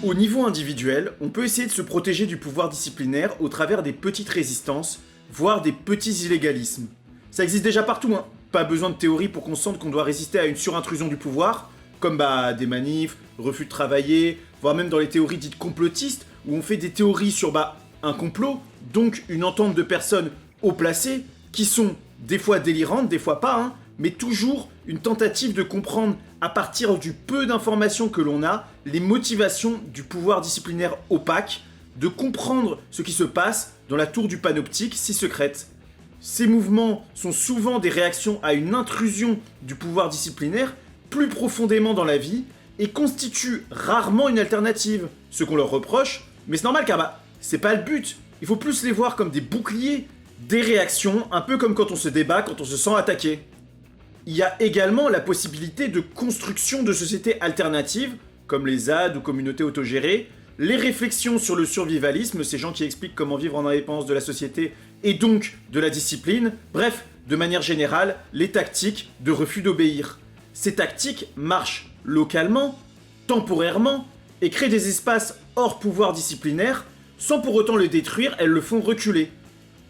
Au niveau individuel, on peut essayer de se protéger du pouvoir disciplinaire au travers des petites résistances, voire des petits illégalismes. Ça existe déjà partout, hein. Pas besoin de théorie pour qu'on sente qu'on doit résister à une surintrusion du pouvoir, comme des manifs, refus de travailler, voire même dans les théories dites complotistes, où on fait des théories sur un complot, donc une entente de personnes haut placées, qui sont des fois délirantes, des fois pas, hein, mais toujours une tentative de comprendre, à partir du peu d'informations que l'on a, les motivations du pouvoir disciplinaire opaque, de comprendre ce qui se passe dans la tour du panoptique si secrète. Ces mouvements sont souvent des réactions à une intrusion du pouvoir disciplinaire plus profondément dans la vie et constituent rarement une alternative, ce qu'on leur reproche, mais c'est normal car c'est pas le but. Il faut plus les voir comme des boucliers, des réactions, un peu comme quand on se débat, quand on se sent attaqué. Il y a également la possibilité de construction de sociétés alternatives, comme les ZAD ou communautés autogérées, les réflexions sur le survivalisme, ces gens qui expliquent comment vivre en indépendance de la société et donc de la discipline, bref, de manière générale, les tactiques de refus d'obéir. Ces tactiques marchent localement, temporairement, et créent des espaces hors pouvoir disciplinaire, sans pour autant le détruire, elles le font reculer.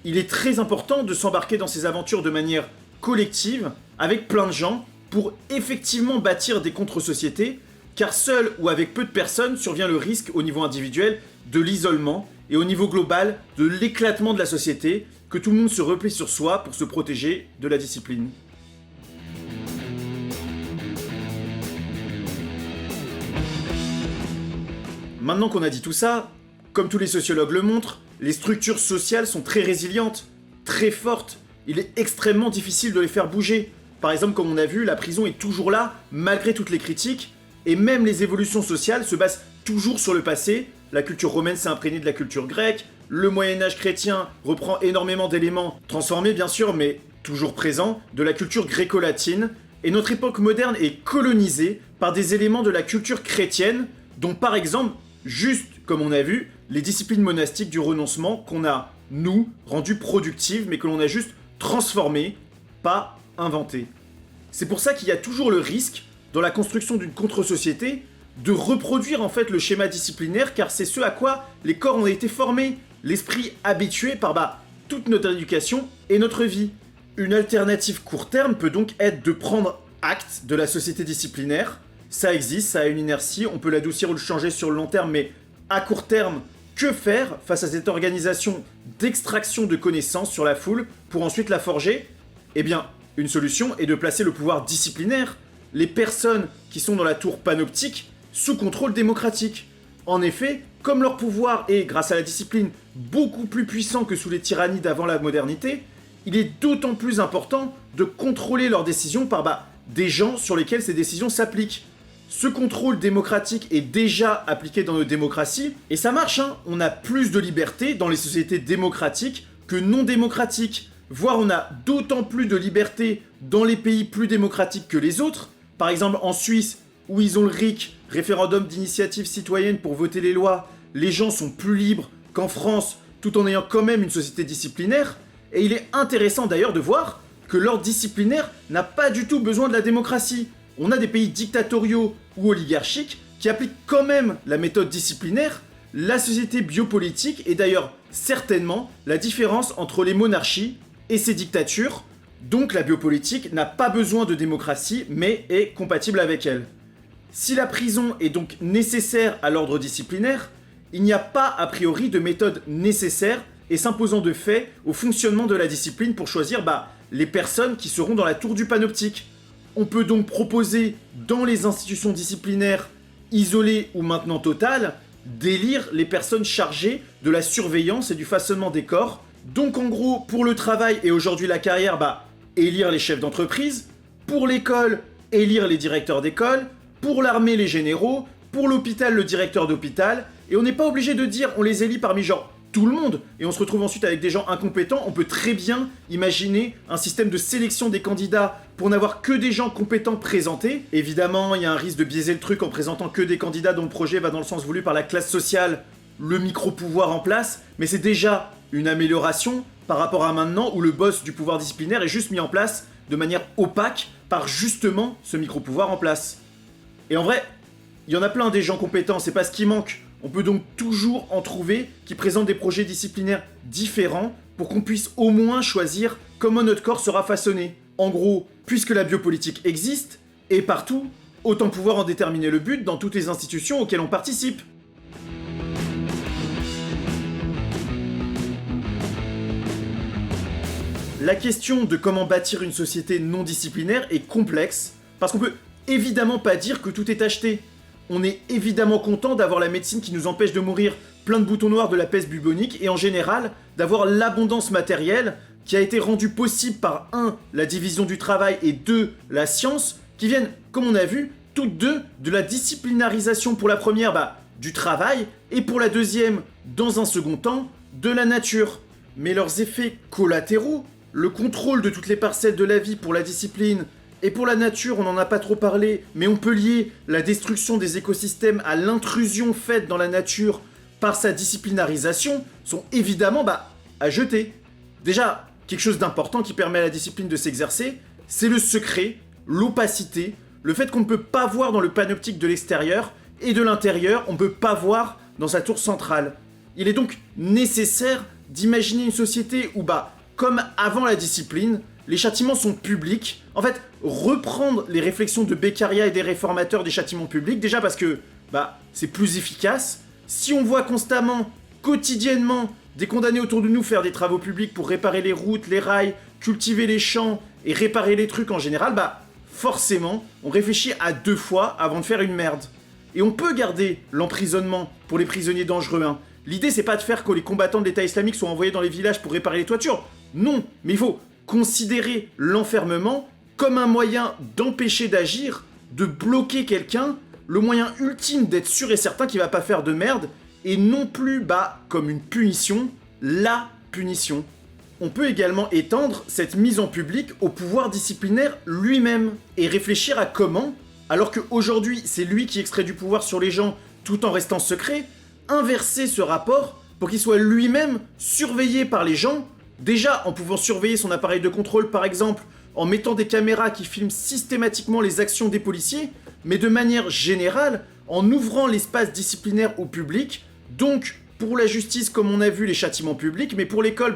Il est très important de s'embarquer dans ces aventures de manière collective, avec plein de gens, pour effectivement bâtir des contre-sociétés, car seul ou avec peu de personnes survient le risque au niveau individuel de l'isolement et au niveau global de l'éclatement de la société, que tout le monde se replie sur soi pour se protéger de la discipline. Maintenant qu'on a dit tout ça, comme tous les sociologues le montrent, les structures sociales sont très résilientes, très fortes. Il est extrêmement difficile de les faire bouger. Par exemple, comme on a vu, la prison est toujours là, malgré toutes les critiques, et même les évolutions sociales se basent toujours sur le passé. La culture romaine s'est imprégnée de la culture grecque, le Moyen-Âge chrétien reprend énormément d'éléments, transformés bien sûr, mais toujours présents, de la culture gréco-latine, et notre époque moderne est colonisée par des éléments de la culture chrétienne, dont par exemple, juste comme on a vu, les disciplines monastiques du renoncement qu'on a, nous, rendues productives, mais que l'on a juste transformées, pas inventées. C'est pour ça qu'il y a toujours le risque, dans la construction d'une contre-société, de reproduire en fait le schéma disciplinaire, car c'est ce à quoi les corps ont été formés, l'esprit habitué par toute notre éducation et notre vie. Une alternative court terme peut donc être de prendre acte de la société disciplinaire. Ça existe, ça a une inertie, on peut l'adoucir ou le changer sur le long terme, mais à court terme, que faire face à cette organisation d'extraction de connaissances sur la foule pour ensuite la forger? Eh bien, une solution est de placer le pouvoir disciplinaire, les personnes qui sont dans la tour panoptique, sous contrôle démocratique. En effet, comme leur pouvoir est, grâce à la discipline, beaucoup plus puissant que sous les tyrannies d'avant la modernité, il est d'autant plus important de contrôler leurs décisions par des gens sur lesquels ces décisions s'appliquent. Ce contrôle démocratique est déjà appliqué dans nos démocraties, et ça marche, hein. On a plus de liberté dans les sociétés démocratiques que non démocratiques, voire on a d'autant plus de liberté dans les pays plus démocratiques que les autres. Par exemple en Suisse, où ils ont le RIC, référendum d'initiative citoyenne pour voter les lois, les gens sont plus libres qu'en France, tout en ayant quand même une société disciplinaire, et il est intéressant d'ailleurs de voir que l'ordre disciplinaire n'a pas du tout besoin de la démocratie. On a des pays dictatoriaux ou oligarchiques qui appliquent quand même la méthode disciplinaire. La société biopolitique est d'ailleurs certainement la différence entre les monarchies et ces dictatures. Donc la biopolitique n'a pas besoin de démocratie, mais est compatible avec elle. Si la prison est donc nécessaire à l'ordre disciplinaire, il n'y a pas a priori de méthode nécessaire et s'imposant de fait au fonctionnement de la discipline pour choisir les personnes qui seront dans la tour du panoptique. On peut donc proposer dans les institutions disciplinaires, isolées ou maintenant totales, d'élire les personnes chargées de la surveillance et du façonnement des corps. Donc en gros, pour le travail et aujourd'hui la carrière, élire les chefs d'entreprise, pour l'école, élire les directeurs d'école, pour l'armée les généraux, pour l'hôpital le directeur d'hôpital, et on n'est pas obligé de dire on les élit parmi tout le monde, et on se retrouve ensuite avec des gens incompétents. On peut très bien imaginer un système de sélection des candidats pour n'avoir que des gens compétents présentés. Évidemment, il y a un risque de biaiser le truc en présentant que des candidats dont le projet va dans le sens voulu par la classe sociale, le micro-pouvoir en place, mais c'est déjà une amélioration par rapport à maintenant où le boss du pouvoir disciplinaire est juste mis en place de manière opaque par justement ce micro-pouvoir en place. Et en vrai, il y en a plein des gens compétents, c'est pas ce qui manque. On peut donc toujours en trouver qui présentent des projets disciplinaires différents pour qu'on puisse au moins choisir comment notre corps sera façonné. En gros, puisque la biopolitique existe, et partout, autant pouvoir en déterminer le but dans toutes les institutions auxquelles on participe. La question de comment bâtir une société non disciplinaire est complexe, parce qu'on peut évidemment pas dire que tout est acheté. On est évidemment content d'avoir la médecine qui nous empêche de mourir plein de boutons noirs de la peste bubonique, et en général, d'avoir l'abondance matérielle qui a été rendue possible par 1. La division du travail, et 2. La science, qui viennent, comme on a vu, toutes deux de la disciplinarisation pour la première, du travail, et pour la deuxième, dans un second temps, de la nature. Mais leurs effets collatéraux, le contrôle de toutes les parcelles de la vie pour la discipline, et pour la nature, on n'en a pas trop parlé, mais on peut lier la destruction des écosystèmes à l'intrusion faite dans la nature par sa disciplinarisation, sont évidemment à jeter. Déjà, quelque chose d'important qui permet à la discipline de s'exercer, c'est le secret, l'opacité, le fait qu'on ne peut pas voir dans le panoptique de l'extérieur, et de l'intérieur, on ne peut pas voir dans sa tour centrale. Il est donc nécessaire d'imaginer une société où, comme avant la discipline, les châtiments sont publics. En fait, reprendre les réflexions de Beccaria et des réformateurs des châtiments publics, déjà parce que c'est plus efficace. Si on voit constamment, quotidiennement, des condamnés autour de nous faire des travaux publics pour réparer les routes, les rails, cultiver les champs et réparer les trucs en général, forcément, on réfléchit à 2 fois avant de faire une merde. Et on peut garder l'emprisonnement pour les prisonniers dangereux. L'idée, c'est pas de faire que les combattants de l'État islamique soient envoyés dans les villages pour réparer les toitures. Non, mais il faut considérer l'enfermement comme un moyen d'empêcher d'agir, de bloquer quelqu'un, le moyen ultime d'être sûr et certain qu'il va pas faire de merde, et non plus, comme une punition, la punition. On peut également étendre cette mise en public au pouvoir disciplinaire lui-même, et réfléchir à comment, alors qu'aujourd'hui c'est lui qui extrait du pouvoir sur les gens tout en restant secret, inverser ce rapport pour qu'il soit lui-même surveillé par les gens, déjà en pouvant surveiller son appareil de contrôle par exemple, en mettant des caméras qui filment systématiquement les actions des policiers, mais de manière générale, en ouvrant l'espace disciplinaire au public, donc pour la justice comme on a vu les châtiments publics, mais pour l'école,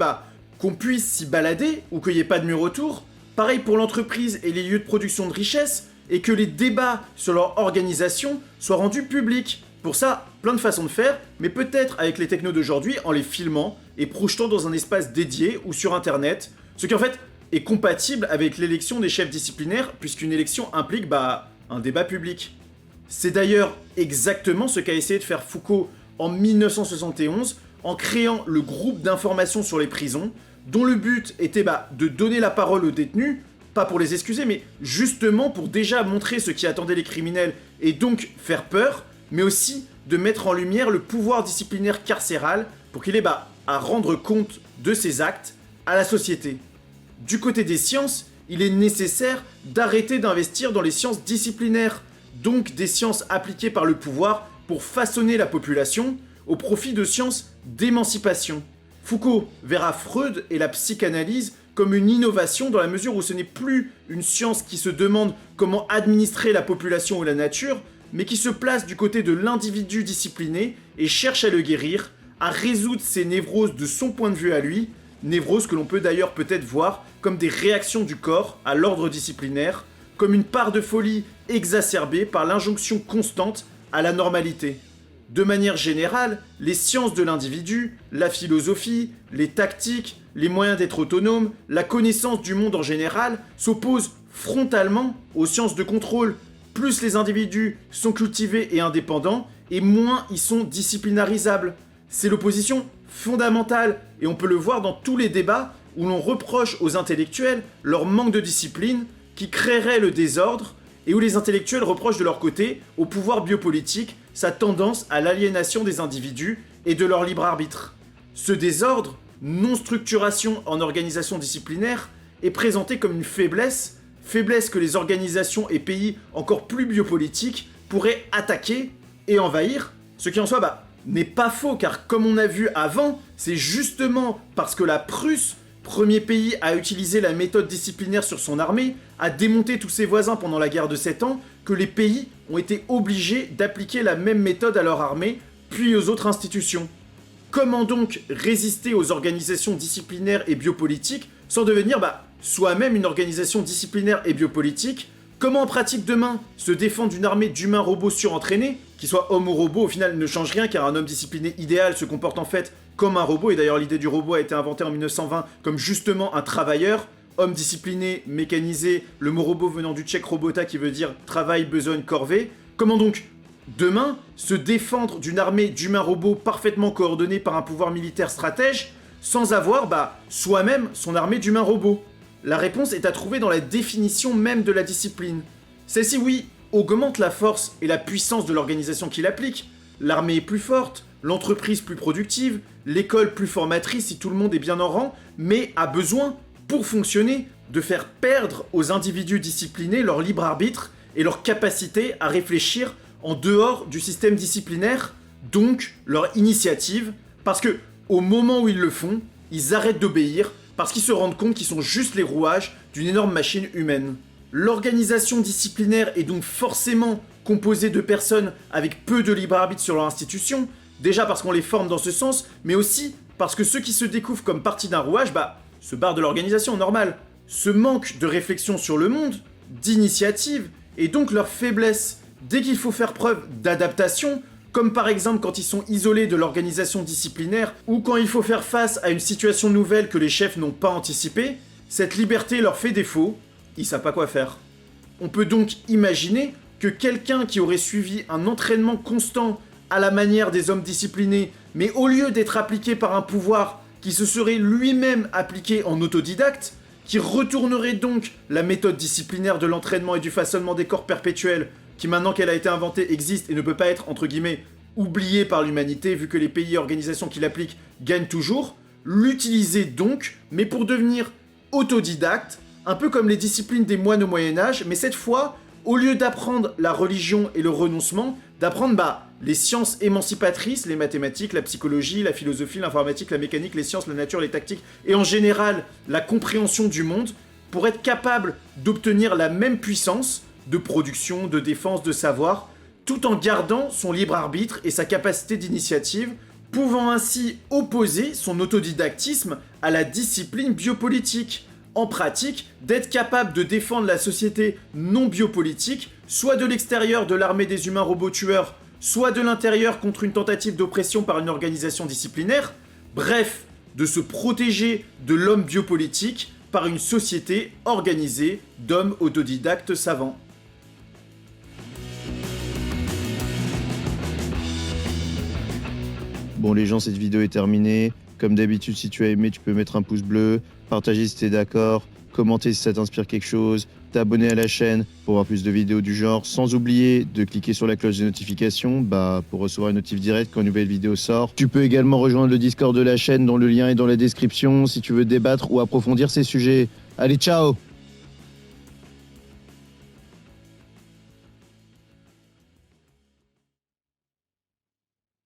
qu'on puisse s'y balader ou qu'il n'y ait pas de mur autour, pareil pour l'entreprise et les lieux de production de richesse, et que les débats sur leur organisation soient rendus publics. Pour ça, plein de façons de faire, mais peut-être avec les technos d'aujourd'hui en les filmant et projetant dans un espace dédié ou sur internet, ce qui en fait est compatible avec l'élection des chefs disciplinaires puisqu'une élection implique un débat public. C'est d'ailleurs exactement ce qu'a essayé de faire Foucault en 1971 en créant le groupe d'information sur les prisons, dont le but était de donner la parole aux détenus, pas pour les excuser, mais justement pour déjà montrer ce qui attendait les criminels et donc faire peur, mais aussi de mettre en lumière le pouvoir disciplinaire carcéral pour qu'il ait à rendre compte de ses actes à la société. Du côté des sciences, il est nécessaire d'arrêter d'investir dans les sciences disciplinaires, donc des sciences appliquées par le pouvoir pour façonner la population au profit de sciences d'émancipation. Foucault verra Freud et la psychanalyse comme une innovation dans la mesure où ce n'est plus une science qui se demande comment administrer la population ou la nature, mais qui se place du côté de l'individu discipliné et cherche à le guérir, à résoudre ses névroses de son point de vue à lui, névroses que l'on peut d'ailleurs peut-être voir comme des réactions du corps à l'ordre disciplinaire, comme une part de folie exacerbée par l'injonction constante à la normalité. De manière générale, les sciences de l'individu, la philosophie, les tactiques, les moyens d'être autonome, la connaissance du monde en général s'opposent frontalement aux sciences de contrôle. Plus les individus sont cultivés et indépendants, et moins ils sont disciplinarisables. C'est l'opposition fondamentale, et on peut le voir dans tous les débats où l'on reproche aux intellectuels leur manque de discipline, qui créerait le désordre, et où les intellectuels reprochent de leur côté au pouvoir biopolitique sa tendance à l'aliénation des individus et de leur libre arbitre. Ce désordre, non-structuration en organisation disciplinaire, est présenté comme une faiblesse que les organisations et pays encore plus biopolitiques pourraient attaquer et envahir, ce qui en soi n'est pas faux, car comme on a vu avant, c'est justement parce que la Prusse, premier pays à utiliser la méthode disciplinaire sur son armée, a démonté tous ses voisins pendant la guerre de 7 ans, que les pays ont été obligés d'appliquer la même méthode à leur armée, puis aux autres institutions. Comment donc résister aux organisations disciplinaires et biopolitiques sans devenir soi-même une organisation disciplinaire et biopolitique? Comment en pratique demain se défendre d'une armée d'humains robots surentraînés, qui soit homme ou robot au final ne change rien car un homme discipliné idéal se comporte en fait comme un robot, et d'ailleurs l'idée du robot a été inventée en 1920 comme justement un travailleur, homme discipliné, mécanisé, le mot robot venant du tchèque robota qui veut dire travail, besogne, corvée. Comment donc demain se défendre d'une armée d'humains robots parfaitement coordonnée par un pouvoir militaire stratège sans avoir soi-même son armée d'humains robots? La réponse est à trouver dans la définition même de la discipline. Celle-ci, oui, augmente la force et la puissance de l'organisation qui l'applique. L'armée est plus forte, l'entreprise plus productive, l'école plus formatrice si tout le monde est bien en rang, mais a besoin, pour fonctionner, de faire perdre aux individus disciplinés leur libre arbitre et leur capacité à réfléchir en dehors du système disciplinaire, donc leur initiative, parce que au moment où ils le font, ils arrêtent d'obéir, parce qu'ils se rendent compte qu'ils sont juste les rouages d'une énorme machine humaine. L'organisation disciplinaire est donc forcément composée de personnes avec peu de libre arbitre sur leur institution, déjà parce qu'on les forme dans ce sens, mais aussi parce que ceux qui se découvrent comme partie d'un rouage, se barrent de l'organisation, normal. Ce manque de réflexion sur le monde, d'initiative, est donc leur faiblesse. Dès qu'il faut faire preuve d'adaptation, comme par exemple quand ils sont isolés de l'organisation disciplinaire, ou quand il faut faire face à une situation nouvelle que les chefs n'ont pas anticipée, cette liberté leur fait défaut, ils savent pas quoi faire. On peut donc imaginer que quelqu'un qui aurait suivi un entraînement constant à la manière des hommes disciplinés, mais au lieu d'être appliqué par un pouvoir qui se serait lui-même appliqué en autodidacte, qui retournerait donc la méthode disciplinaire de l'entraînement et du façonnement des corps perpétuels, qui maintenant qu'elle a été inventée existe et ne peut pas être, entre guillemets, oubliée par l'humanité, vu que les pays et organisations qui l'appliquent gagnent toujours, l'utiliser donc, mais pour devenir autodidacte, un peu comme les disciplines des moines au Moyen-Âge, mais cette fois, au lieu d'apprendre la religion et le renoncement, d'apprendre les sciences émancipatrices, les mathématiques, la psychologie, la philosophie, l'informatique, la mécanique, les sciences, la nature, les tactiques, et en général la compréhension du monde, pour être capable d'obtenir la même puissance de production, de défense, de savoir, tout en gardant son libre arbitre et sa capacité d'initiative, pouvant ainsi opposer son autodidactisme à la discipline biopolitique. En pratique, d'être capable de défendre la société non biopolitique, soit de l'extérieur de l'armée des humains robots tueurs, soit de l'intérieur contre une tentative d'oppression par une organisation disciplinaire, bref, de se protéger de l'homme biopolitique par une société organisée d'hommes autodidactes savants. Bon les gens, cette vidéo est terminée. Comme d'habitude, si tu as aimé, tu peux mettre un pouce bleu, partager si tu es d'accord, commenter si ça t'inspire quelque chose, t'abonner à la chaîne pour voir plus de vidéos du genre, sans oublier de cliquer sur la cloche de notification pour recevoir une notif directe quand une nouvelle vidéo sort. Tu peux également rejoindre le Discord de la chaîne dont le lien est dans la description si tu veux débattre ou approfondir ces sujets. Allez, ciao!